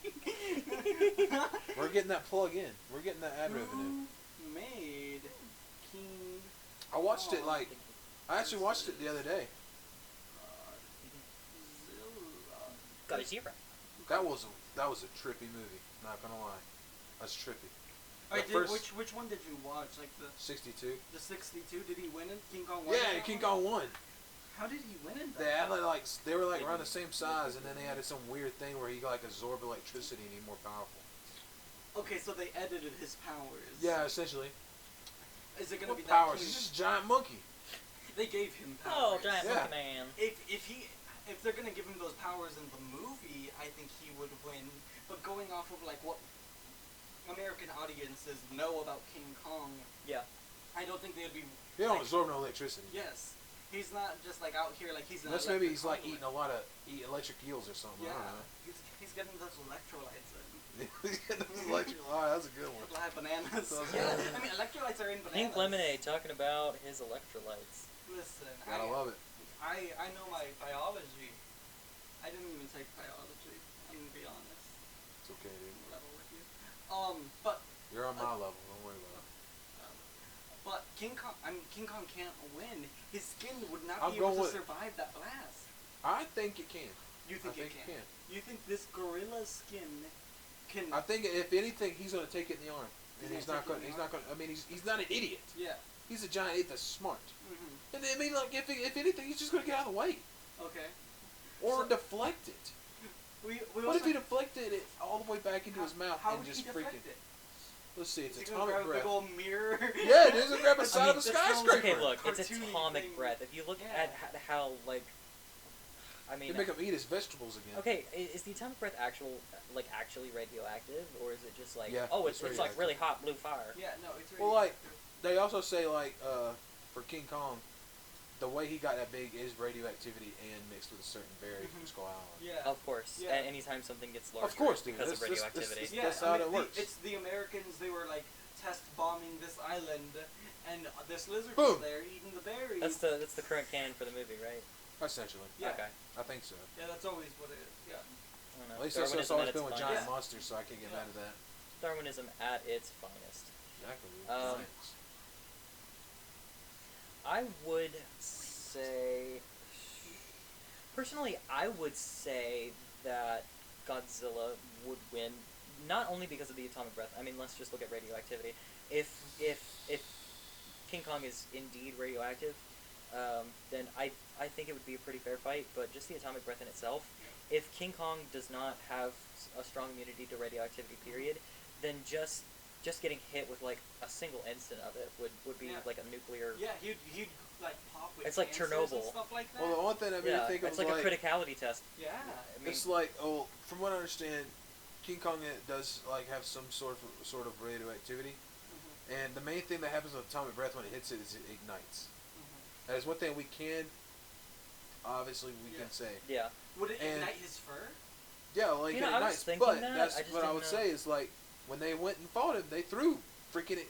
We're getting that plug in. We're getting that ad revenue. Who made King? I watched it Kong? I actually watched it the other day. Godzilla. Got a zero. That was a trippy movie. Not gonna lie, that's trippy. Alright, The first- which one did you watch? Like the 62. 62? Did he win it? King Kong won? Yeah, that King one? Kong won. How did he win it? They had they were like around the same size, and then they had some weird thing where he like absorbed electricity and he more powerful. Okay, so they edited his powers. Yeah, essentially. Is it gonna What be powers? that? He's just a giant monkey. They gave him Oh, powers. giant Yeah. monkey man. If they're gonna give him those powers in the movie, I think he would win. But going off of like what American audiences know about King Kong, Yeah. I don't think they'd be. He don't like, absorb no electricity. Yes, he's not just like out here like he's. An Unless maybe he's like electric eating a lot of electric eels or something. Yeah, I don't know. he's getting those electrolytes in. That's a good one. Live bananas. Sounds Yeah, good. I mean electrolytes are in bananas. Pink Lemonade talking about his electrolytes. Listen, Gotta love it. I know my biology. I didn't even take biology. I'm gonna be honest. It's okay, dude. Level with you. But You're on my level. Don't worry about it. but King Kong can't win. His skin would not I'm be able going to with- survive that blast. I think it can. You think I it think can? it You think this gorilla skin can? I think if anything, he's gonna take it in the arm, and He's he's gonna not take it gonna. in He's the not gonna. I mean, he's not an idiot. Yeah. He's a giant ape that's smart. Mm-hmm. And I mean, like if anything, he's just gonna get out of the way Okay. or So- deflect it. We What also, if he deflected it all the way back into his mouth how and would just he deflect freaking? it? Let's see, it's Is he gonna atomic grab a big breath. old mirror? Yeah, dude, he's grab a I side mean, of a that sounds skyscraper. Okay, look, it's Cartoony atomic thing. breath. If you look Yeah. at how like, I mean, They make him eat his vegetables again. okay, is the atomic breath actually radioactive, or is it just like, Yeah, oh, it's it's like radioactive. really hot blue fire? Yeah, no, it's Well, like, they also say like for King Kong, the way he got that big is radioactivity and mixed with a certain berry from Mhm. Skull Island. yeah. Of course. Yeah. Anytime something gets larger, Of course, dude. because of This- this- radioactivity. this- Yeah, That's I how mean, it works. It's the Americans. They were like test bombing this island, and this lizard Boom. was there eating the berries. That's the current canon for the movie, right? Essentially, Yeah. Okay. I think so. Yeah, that's always what it is. Yeah. I don't know. At least that's what it's Darwinism always at been its with finest. giant Yeah. monsters, so I can't get Yeah. mad at that. Darwinism at its finest. Exactly. dude. Um, Science. I would say, personally, I would say that Godzilla would win, not only because of the atomic breath. I mean, let's just look at radioactivity. If King Kong is indeed radioactive, then I think it would be a pretty fair fight. But just the atomic breath in itself, if King Kong does not have a strong immunity to radioactivity, period, then just getting hit with like a single instant of it would be Yeah. like a nuclear. Yeah, he'd like pop with It's like cancers Chernobyl. and stuff like that. Well, the only thing I mean Yeah, to think of it's is like a criticality test. yeah. I mean, it's like from what I understand, King Kong does like have some sort of radioactivity, Mhm, and the main thing that happens with atomic breath when it hits it is it ignites. mhm. That is one thing we can, obviously we Yeah. can say. yeah. Would it And- ignite his fur? Yeah, like You it know, I was ignites, thinking but that, that's I just what I didn't would know. say is like when they went and fought him, they threw freaking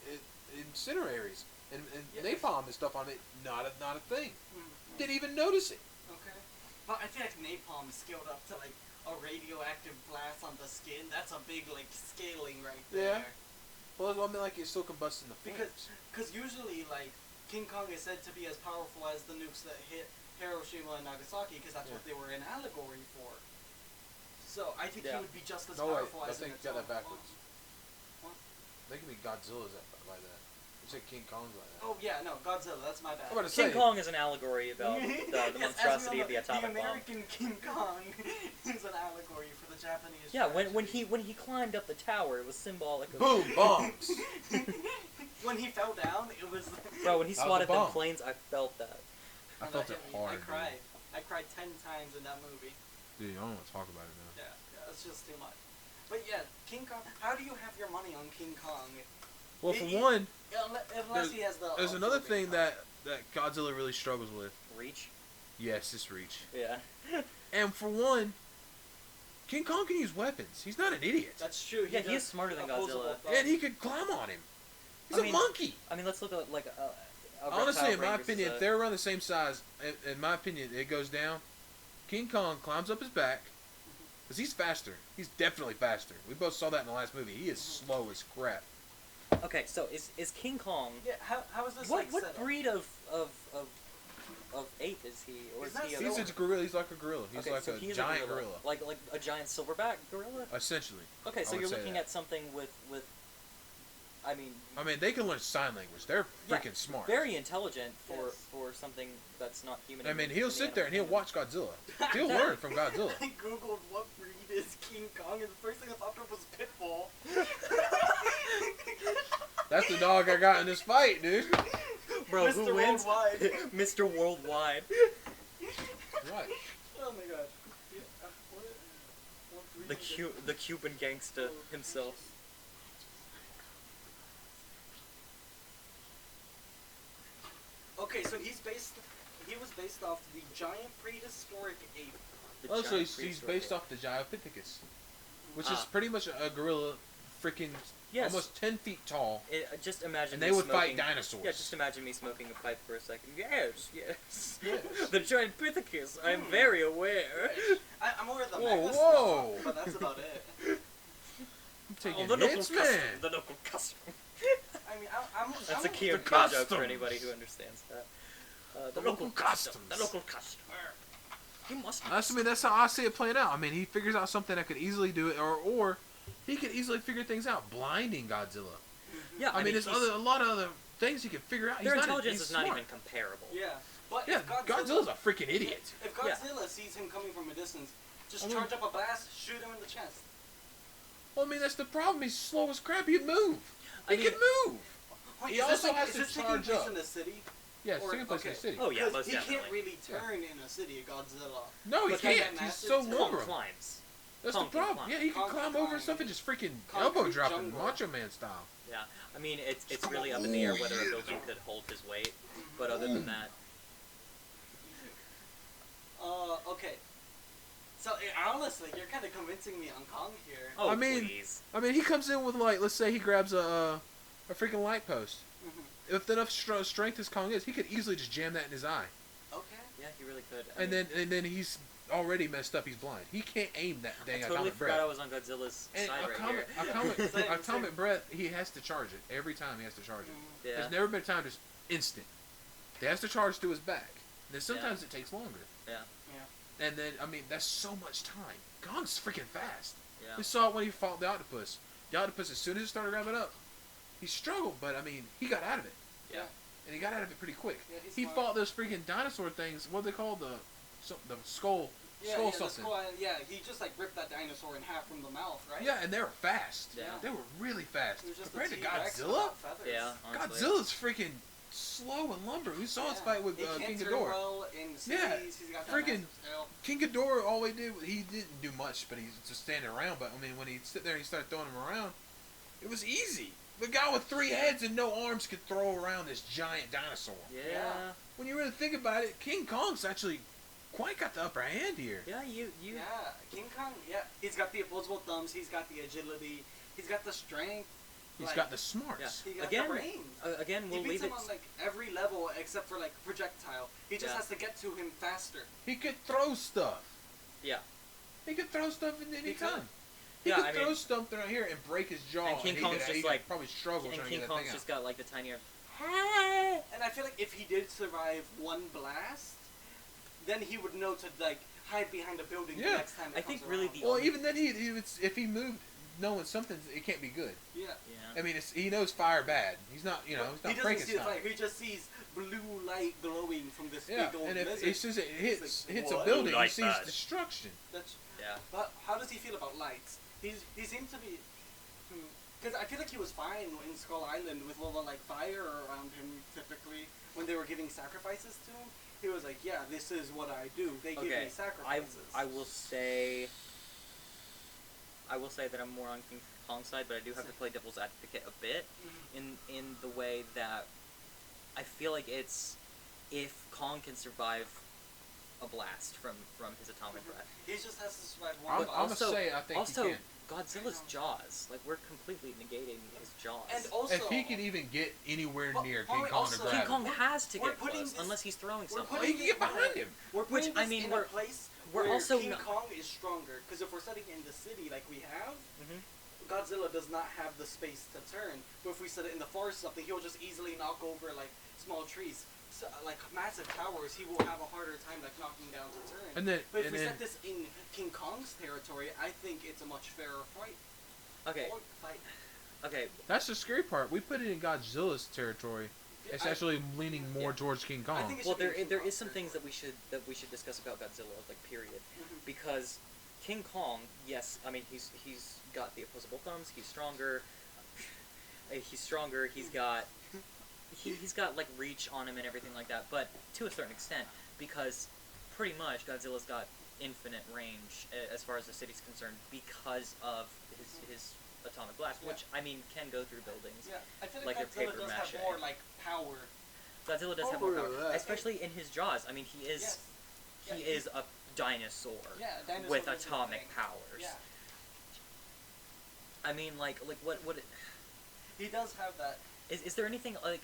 incineraries and Yeah. napalm and stuff on it. Not a thing. Mhm. Didn't even notice it. Okay. But I feel like napalm is scaled up to like a radioactive blast on the skin. That's a big like scaling right there. Yeah. Well, I mean, like it's still combusting the Because flames. cause usually like King Kong is said to be as powerful as the nukes that hit Hiroshima and Nagasaki because that's what Yeah. they were an allegory for. So I think he Yeah. would be just as No, wait, powerful I as think an you got that atomic backwards. bomb. What? They could be Godzilla's like that. You said King Kong's like that. Oh yeah, no, Godzilla. That's my bad. I'm about to King say. Kong is an allegory about the Yes, as we monstrosity all of the know, atomic the bomb. American King Kong is an allegory for the Japanese. Yeah, when tragedy. he climbed up the tower, it was symbolic of. Boom bombs. when he fell down, it was. Bro, when he That was a swatted them bomb. planes, I felt that. I and felt that it hit me. hard. I cried. I cried 10 times in that movie. Dude, I don't want to talk about it now. Yeah, it's just too much. But yeah, King Kong. How do you have your money on King Kong? Well, for one, Unless he has the. there's another absorbing thing power. that Godzilla really struggles with. Reach. Yes, it's reach. Yeah. And for one, King Kong can use weapons. He's not an idiot. That's true. Yeah, he does is smarter than opposable Godzilla. thumbs. And he could climb on him. He's I a mean, monkey. I mean, let's look at like a Honestly, in reptile my brain opinion, if versus they're around the same size, in my opinion, it goes down. King Kong climbs up his back. Because he's faster. He's definitely faster. We both saw that in the last movie. He is slow as crap. Okay, so is King Kong? Yeah, how is this What like set up? breed of ape is he? Or He's is he? not He's a gorilla. He's like a gorilla. He's okay, like so a he's giant a gorilla. Like a giant silverback gorilla. Essentially. Okay, I so would you're say looking that. at something with. I mean, They can learn sign language. They're freaking smart. very intelligent Yes. for something that's not human. He'll in the sit there and he'll animal watch Godzilla. He'll learn from Godzilla. I googled what breed is King Kong, and the first thing I popped up was Pitbull. That's the dog I got in this fight, dude. kingdom. Bro, who Mr. wins? Worldwide. Mr. Worldwide. Right. Oh my god. Yeah, what breed is The Cuban gangsta himself. Okay, so he was based off the giant prehistoric ape. The Also, giant he's prehistoric based ape. off the Gigantopithecus, which is Ah. pretty much a gorilla, freaking Yes. almost 10 feet tall, Just imagine. and me they would smoking, fight dinosaurs. Yeah, just imagine me smoking a pipe for a second. Yes, yes. Yes. The giant pithecus. I'm very aware. I'm aware of the Whoa, mega whoa. stuff, but that's about it. I'm taking the local hits, custom. man. The local custom. I mean, I'm That's a I'm- key The joke for customs. anybody who understands that. The local customs. The local custom. You must. That's how I see it playing out. He figures out something that could easily do it, or he could easily figure things out, blinding Godzilla. Yeah, There's a lot of other things he can figure out. Their He's not- intelligence he's is not smart. even comparable. Yeah, but Yeah, if Godzilla's a freaking idiot. If Yeah. Godzilla sees him coming from a distance, just I mean- charge up a blast, shoot him in the chest. Well, that's the problem. He's slow as crap. He'd move. I He mean- can move. Wait, He is this also has is to this taking charge place up. in the city? Yeah, Or- second place in okay. the city. Oh yeah, 'Cause most he definitely. can't really turn in a city, Godzilla. No, he But can can't. that He's massive so Kong Kong lumber. climbs. That's Kong the can problem. climb. Yeah, he can Kong climb can over climb. stuff and just freaking Concrete elbow drop him, jungle. Macho Man style. Yeah, I mean it's really up in the air whether a building could hold his weight, but other than that, Okay. So honestly, you're kind of convincing me on Kong here. oh I mean- please. He comes in with let's say he grabs a freaking light post. Mhm. If enough strength as Kong is, he could easily just jam that in his eye, Okay. Yeah, he really could. and then he's already messed up. He's blind. He can't aim that I dang totally atomic forgot I breath. was on Godzilla's And side right atomic, here. Same, atomic same. breath, he has to charge it every time. He has to charge it. Mhm. Yeah. There's never been a time just instant. He has to charge to his back. Then sometimes it takes longer. Yeah. Yeah. And then that's so much time. Kong's freaking fast. Yeah. We saw it when he fought the octopus. The octopus, as soon as it started grabbing up, he struggled, but he got out of it. Yeah. And he got out of it pretty quick. Yeah, he's He smart. fought those freaking dinosaur things. What are they called? The skull. Yeah, skull yeah, something. he just ripped that dinosaur in half from the mouth, right? Yeah, and they were fast. Yeah. They were really fast. It was just Compared a to T-Rex Godzilla, without feathers. Yeah. Honestly. Godzilla's freaking slow and lumber. We saw his Yeah. fight with He King can't turn Ghidorah. well in Yeah, cities. He's got that freaking- massive tail. King Ghidorah, all he didn't do much, but he's just standing around. But when he sit there and he started throwing him around, it was easy. The guy with 3 heads and no arms could throw around this giant dinosaur. Yeah. When you really think about it, King Kong's actually quite got the upper hand here. Yeah. You. Yeah, King Kong. Yeah, he's got the opposable thumbs. He's got the agility. He's got the strength. He's got the smarts. He got Again, the brains. Again, we'll He beats leave him it. on every level except for projectile. He just Yeah. has to get to him faster. He could throw stuff. Yeah. He could throw stuff at any He could. time. He Yeah, could I throw mean- stuff right here and break his jaw. And King he Kong's could, just he could like- probably struggle And trying King to get Kong's that thing just got the tinier. And I feel like if he did survive one blast, then he would know to hide behind a building the Yeah. next time. It I think comes really around. the- out. Well, even then, if he moved knowing something, it can't be good. Yeah. Yeah. He knows fire bad. He's not, he's He not doesn't see the Frankenstein. fire. He just sees blue light glowing from this Yeah, big old and if lizard. as soon as it hits like, hits a "What?" building, he Like sees that. destruction. That's, Yeah. but how does he feel about lights? He seems to be. Because I feel like he was fine in Skull Island with all the fire around him. Typically, when they were giving sacrifices to him, he was like, "Yeah, this is what I do. They give me sacrifices." I will say that I'm more on Kong's side, but I do have to play devil's advocate a bit in the way that I feel like it's if Kong can survive a blast from his atomic breath. He just has to survive I'm one. gonna say I think also he can. Godzilla's jaws, like we're completely negating his jaws. And also, If he could even get anywhere Well, near well, King Kong to also- grab King him. Kong has to we're get putting close this- unless he's throwing we're something. Well, he can get behind him. We're putting I this mean, in we're- a place we're where also King not- Kong is stronger. Because if we're setting it in the city like we have, Mhm. Godzilla does not have the space to turn. But if we set it in the forest or something, he'll just easily knock over like small trees. So, like massive towers, he will have a harder time like knocking down to turn. And then, But if and we then set this in King Kong's territory, I think it's a much fairer fight. Okay, Fight. okay. that's the scary part. We put it in Godzilla's territory. It's I- actually leaning more Yeah. towards King I Kong. think it Well, should be in King there Kong's is some things territory. that we should discuss about Godzilla, like period, Mhm. because King Kong, yes, I mean he's got the opposable thumbs. He's stronger. He's got he's got like reach on him and everything like that. But to a certain extent, because pretty much Godzilla's got infinite range as far as the city's concerned because of his atomic blast, Yeah. which I mean can go through buildings. Yeah, I feel Like like they're Godzilla paper does mache. have more like power. Godzilla does I'll have more agree power, with that. especially in his jaws. I mean, he is Yes. Yeah, he is a dinosaur Yeah, dinosaur with is a atomic thing. powers. Yeah, I mean, like what he does have that. is there anything like?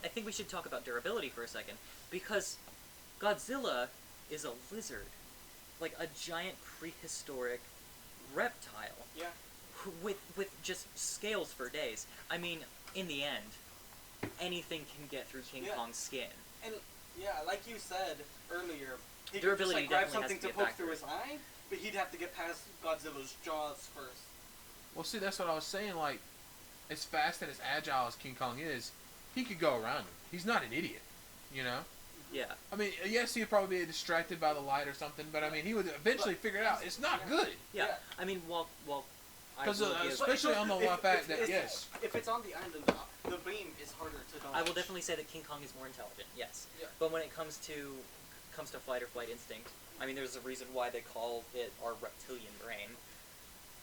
I think we should talk about durability for a second, because Godzilla is a lizard, like a giant prehistoric reptile Yeah. with just scales for days. I mean, in the end, anything can get through King Yeah. Kong's skin. And yeah, like you said earlier, he could just Durability like grab definitely has something to to be a poke through his factor. eye, but he'd have to get past Godzilla's jaws first. Well, see, that's what I was saying. Like, as fast and as agile as King Kong is, he could go around him. He's not an idiot, you know. Yeah. I mean, yes, he'd probably be distracted by the light or something, but I mean, he would eventually figure it out. It's not Yeah. good. Yeah. Yeah. I mean, well, I Because will give- especially on the fact that, if- yes. If it's on the island, the beam is harder to dodge. I will definitely say that King Kong is more intelligent. Yes. Yeah. But when it comes to fight or flight instinct, I mean, there's a reason why they call it our reptilian brain.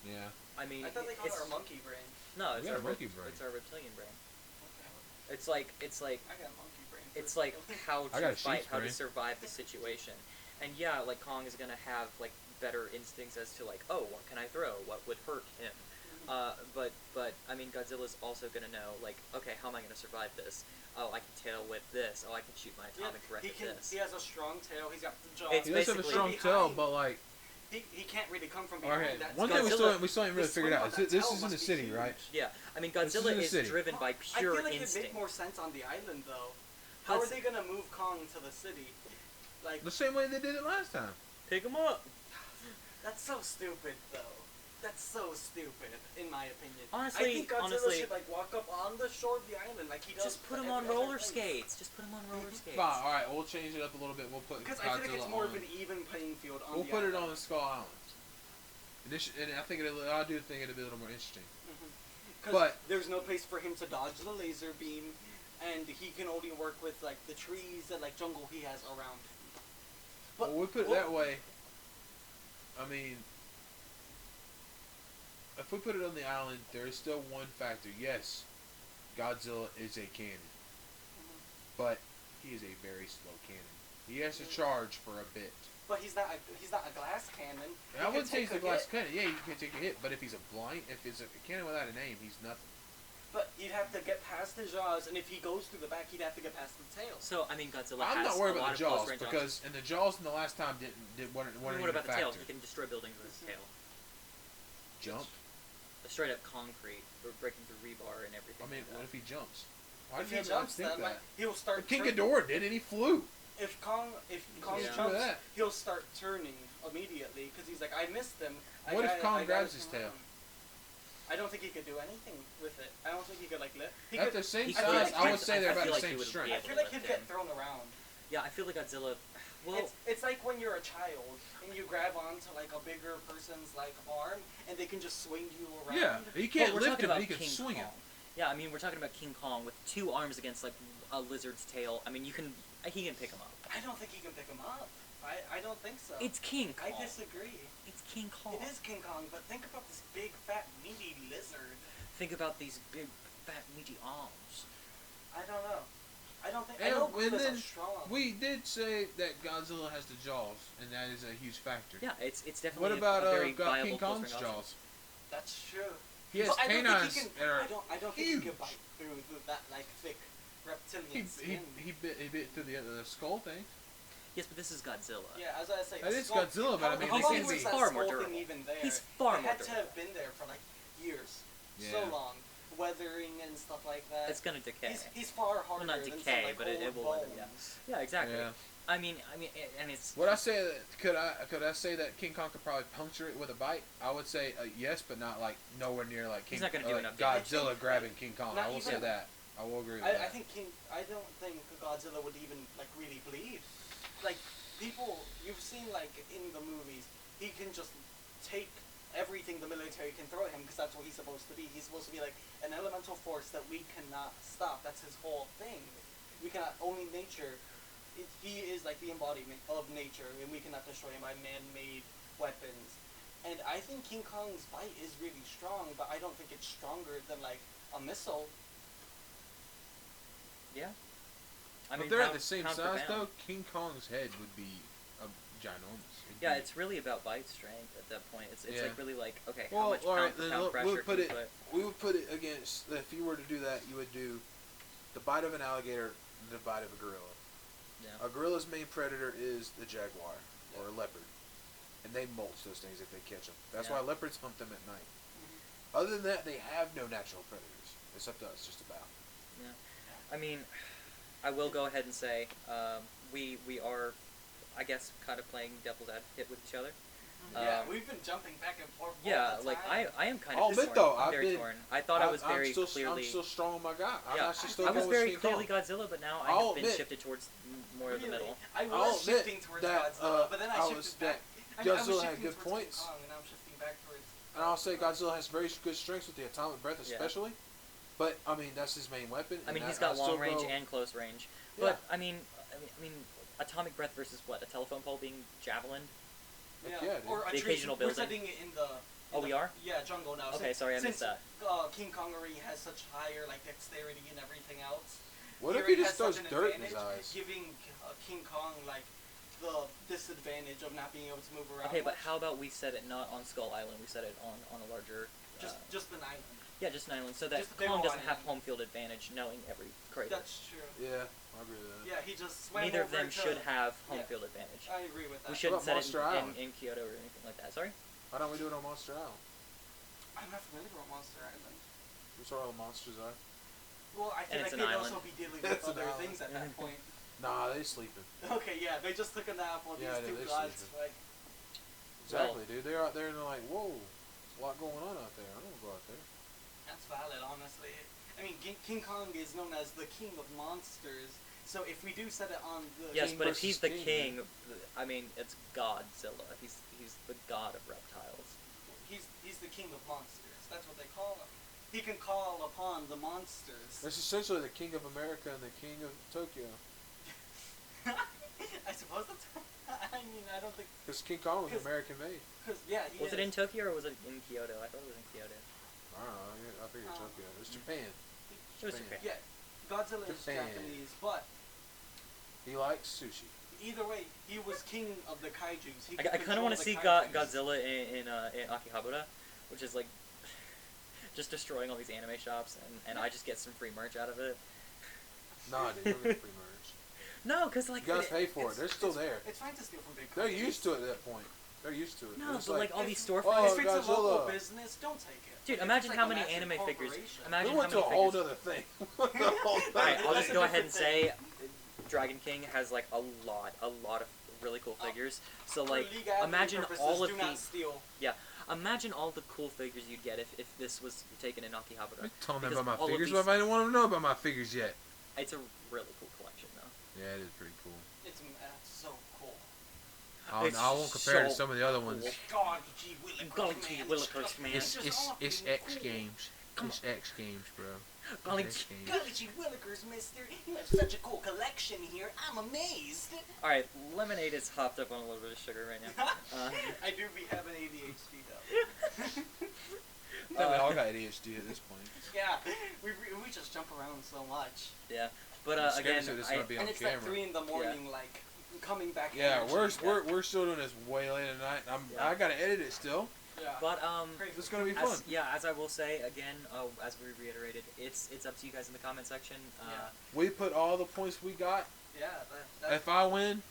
Yeah. I mean, I thought they called it's it our monkey brain. no, it's We our got a monkey brain. It's our reptilian brain. Okay. It's like I got a monkey brain. it's like how I got to a fight, sheep's how to brain. survive the situation. And yeah, like Kong is gonna have like better instincts as to like, oh, what can I throw? What would hurt him? But I mean, Godzilla's also gonna know like, okay, how am I gonna survive this? Oh, I can tail whip this. Oh, I can shoot my atomic breath he at can. this. He has a strong tail. He's got the jaws. It's He does have a basically strong behind. tail, but like, He can't really come from okay, behind. That one tail. thing Godzilla- we still ain't really the figured swing out of is that this tail is in the must be city, right? huge. Yeah, I mean, This is in Godzilla the is city. driven by I pure feel like it'd instinct. make more sense on the island though. How are Plus- they gonna move Kong to the city? Like The same way they did it last time. Pick him up. that's so stupid though. That's so stupid, in my opinion. Honestly- I think Godzilla honestly- should like walk up on the shore of the island like he does. Just put him every on other roller place. skates. Just put him on roller skates. Fine, all right, we'll change it up a little bit. We'll put Because Godzilla I feel like it's more on. of an even playing field on We'll the put it island. on the Skull Island. And I think I do think it'll be a little more interesting. Because But- there's no place for him to dodge the laser beam, and he can only work with like the trees and like jungle he has around him. But Well, we put it that way. I mean, if we put it on the island, there is still one factor. Yes, Godzilla is a cannon, but he is a very slow cannon. He has to charge for a bit. But he's not a glass cannon. He I can wouldn't say he's take a glass hit, cannon. Yeah, you can take a hit, but if he's a cannon without a name, he's nothing. But you'd have to get past the jaws, and if he goes through the back, he'd have to get past the tail. So I mean, Godzilla I'm has not worried a lot about the of close jaws range because in the jaws in the last time weren't options. What even a about the tail? factor. He can destroy buildings with his tail. Jump. A straight up concrete, or breaking through rebar and everything. I mean, like what that. if he jumps? Why If did he you ever jumps, think that? he'll start. King turning. Ghidorah did it. He flew. If Kong Yeah. jumps, that. he'll start turning immediately because he's like, I missed him. What if Kong I grabs gotta his turn tail? around." I don't think he could do anything with it. I don't think he could like lift. He At could, the same He size, could- I would I say they're feel about the like he same would be strength. I able feel to like he'd lift get him. thrown around. Yeah, I feel like Godzilla. Well, It's like when you're a child and you grab onto like a bigger person's like arm and they can just swing you around. Yeah, he but can't we're lift talking him, about but he can King swing him. Kong. Yeah, I mean, we're talking about King Kong with 2 arms against like a lizard's tail. I mean, he can pick him up. I don't think he can pick him up. I don't think so. It's King Kong. I disagree. It's King Kong. It is King Kong, but think about this big, fat, meaty lizard. Think about these big, fat, meaty arms. I don't know. I don't think. I And, know and gorillas then are strong. we did say that Godzilla has the jaws, and that is a huge factor. Yeah, it's definitely What about a very viable King Kong's close-range option. jaws? That's true. He has But I don't think canines he can. that are I don't think huge. he can bite through that like thick reptilian skin. He bit through the skull thing. Yes, but this is Godzilla. Yeah, as I say, That a is skull- Godzilla, but I mean, how he long can was be that far more skull durable. thing even there? He's far it more had to durable. have been there for like years, Yeah. so long, weathering and stuff like that. It's gonna decay. He's far harder not than some decay, like but it old will weather, yeah. bones. Yeah, exactly. Yeah. I mean, and it's. Would I say that? Could I say that King Kong could probably puncture it with a bite? I would say yes, but not like nowhere near like King. He's not gonna do like enough damage. Godzilla grabbing King Kong. Not I will say even- that. I will agree with I that. think I don't think Godzilla would even like really bleed. Like people, you've seen like in the movies, he can just take everything the military can throw at him because that's what he's supposed to be. He's supposed to be like an elemental force that we cannot stop. That's his whole thing. We cannot only nature. He is like the embodiment of nature, and we cannot destroy him by man-made weapons. And I think King Kong's bite is really strong, but I don't think it's stronger than like a missile. Yeah. But they're at pound- the same pound for size pound. though. King Kong's head would be ginormous. It'd Yeah, be- it's really about bite strength at that point. It's Yeah. like really like, okay, how Well, much all pound right, for then pound pressure we'll put can you it. put? We would put it against. If you were to do that, you would do the bite of an alligator, the bite of a gorilla. Yeah. A gorilla's main predator is the jaguar or a leopard, and they mulch those things if they catch them. That's Yeah. why leopards hunt them at night. Other than that, they have no natural predators. It's up to us, just about. Yeah. I mean, I will go ahead and say we are, I guess, kind of playing devil's advocate with each other. Yeah, we've been jumping back and forth. Yeah, all the like time. I am kind I'll of admit torn. though, I'm I've very been- torn. I thought I was very I'm clearly. still strong on my guy. I'm Yeah, actually still I was going with very King clearly Kong. Godzilla, but now I I'll have been admit- shifted towards more of the Really? middle. I I'll was admit shifting towards that, Godzilla, but then I was shifted back. that I was Godzilla had shifting good towards points. King Kong, and now I'm shifting back towards. And I'll say Godzilla has very good strengths with the atomic breath, Yeah. especially. But I mean, that's his main weapon. I mean, and he's got I'll long still range go- and close range. Yeah. But I mean, atomic breath versus what? A telephone pole being javelin? Heck yeah, dude. Or a The tree. occasional We're building. setting it in the. Oh, we are? Yeah, jungle now. Okay, sorry, I missed since, that. King Kong already has such higher like dexterity and everything else. What Here if he it just has throws such an dirt in his advantage, eyes? giving King Kong like the disadvantage of not being able to move around. Okay, but much. how about we set it not on Skull Island? We set it on a larger. Just an island. Yeah, just an island, so that Just a bigger Kong doesn't one. have home field advantage knowing every crater. That's true. Yeah, I agree with that. Yeah, he just swam Neither of over them to- should have home yeah. field advantage. I agree with that. We shouldn't about set it Monster Island? in Kyoto or anything like that. Sorry? Why don't we do it on Monster Island? I'm not familiar with Monster Island. That's where all the monsters are. Well, I feel it's like an they'd island. also be dealing It's with an other island. things at that point. Nah, they sleeping. Okay, yeah, they just took a nap while Yeah, these two they're gods sleeping. fight. Exactly, dude. They're out there and they're like, whoa, there's a lot going on out there. I don't want to go out there. That's valid, honestly. I mean, King Kong is known as the king of monsters, so if we do set it on the Yes, King but if he's the versus king, king, I mean, it's Godzilla. He's the god of reptiles. he's the king of monsters. That's what they call him. He can call upon the monsters. It's essentially the king of America and the king of Tokyo. I suppose that's. I mean, I don't think. Because King Kong was 'Cause- American made. Because yeah, he Was it is. in Tokyo or was it in Kyoto? I thought it was in Kyoto. I don't know. I figured Tokyo. It was Japan. It was Japan. Japan. Yeah, Godzilla is Japan. Japanese, but He likes sushi. either way, he was king of the kaijus. He I could kind of control want to the see kaijus. Godzilla in Akihabara, which is like just destroying all these anime shops, and I just get some free merch out of it. Nah, dude, you don't get free merch. No, because like You gotta pay for it. They're still there. It's fine to steal from big They're companies. used to it at that point. They're used to it. no, It's but like all if- these If storefronts. Oh, it's a local Godzilla. business, don't take it. Dude, If imagine it's how like a many massive anime figures. corporation. Imagine we went how to a many whole figures. other thing. The whole thing. Alright, I'll just That's a go ahead and different say, Dragon King has like a lot of really cool figures. So For like, legality imagine purposes, all of do the not steal. imagine all the cool figures you'd get if this was taken in Akihabara. You telling me Because about all my of figures? these- What if I didn't want to know about my figures yet? It's a really cool collection though. Yeah, it is pretty cool. It's so cool. It's I won't compare it to so some of the other ones. cool. God, gee willikers, Golly gee man. willikers, man. It's just it's awfully it's X cool. Games. Come It's X Games, bro. Golly, It's X Games. Golly gee willikers, mister. You have such a cool collection here. I'm amazed. All right, lemonade is hopped up on a little bit of sugar right now. I do be having ADHD though. We all got ADHD at this point. Yeah, we just jump around so much. Yeah, but I'm scared again, to say this is I, gonna be on And it's camera. like 3 in the morning, like coming back. Yeah, energy. we're still doing this way late at night. Yeah. I gotta edit it still. Yeah. but It's gonna be fun. as I will say again, as we reiterated, it's up to you guys in the comment section. We put all the points we got. Yeah. That, If I win,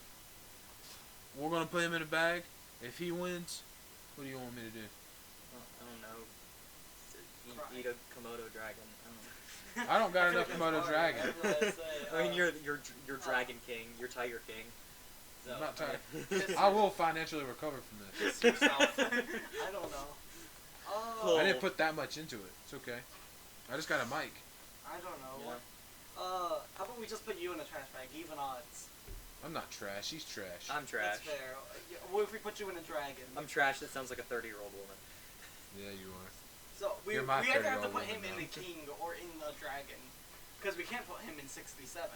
we're gonna put him in a bag. If he wins, what do you want me to do? I don't know. Cry. Eat a Komodo dragon. I don't got I feel enough like Komodo it's dragon. hard. That's what I say. I mean, you're Dragon King. You're Tiger King. So, I'm not tired. Piss I will financially recover from this. Piss yourself. I don't know. Cool. I didn't put that much into it. It's okay. I just got a mic. I don't know. Yeah. How about we just put you in a trash bag, even odds? I'm not trash. He's trash. I'm trash. That's fair. Yeah, what if we put you in a dragon? I'm trash. That sounds like a 30-year-old woman. Yeah, you are. So we You're my either have to 30-year-old put him woman in a now. king or in the dragon, because we can't put him in 67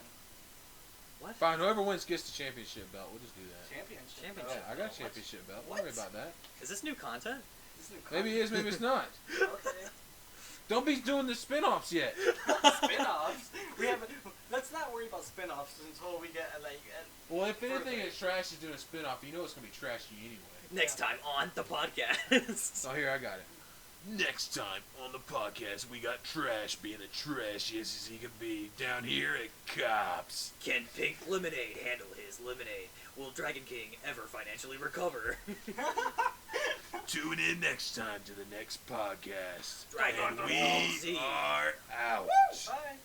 What? Fine. Whoever wins gets the championship belt. We'll just do that. championship. Championship. Yeah, I got a What? championship belt. Don't What? worry about that. Is this new content? This is Maybe it is. Maybe it's not. Okay. Don't be doing the spin-offs yet. Spin-offs. We haven't. Let's not worry about spin-offs until we get like. Well, if anything, Perfect. it's trash is doing a spin-off. You know it's gonna be trashy anyway. Next time on the podcast. Oh, here I got it. Next time on the podcast, we got Trash being the trashiest as he can be down here at Cops. Can Pink Lemonade handle his lemonade? Will Dragon King ever financially recover? Tune in next time to the next podcast. Dragon and Ball we Z. are out. Bye.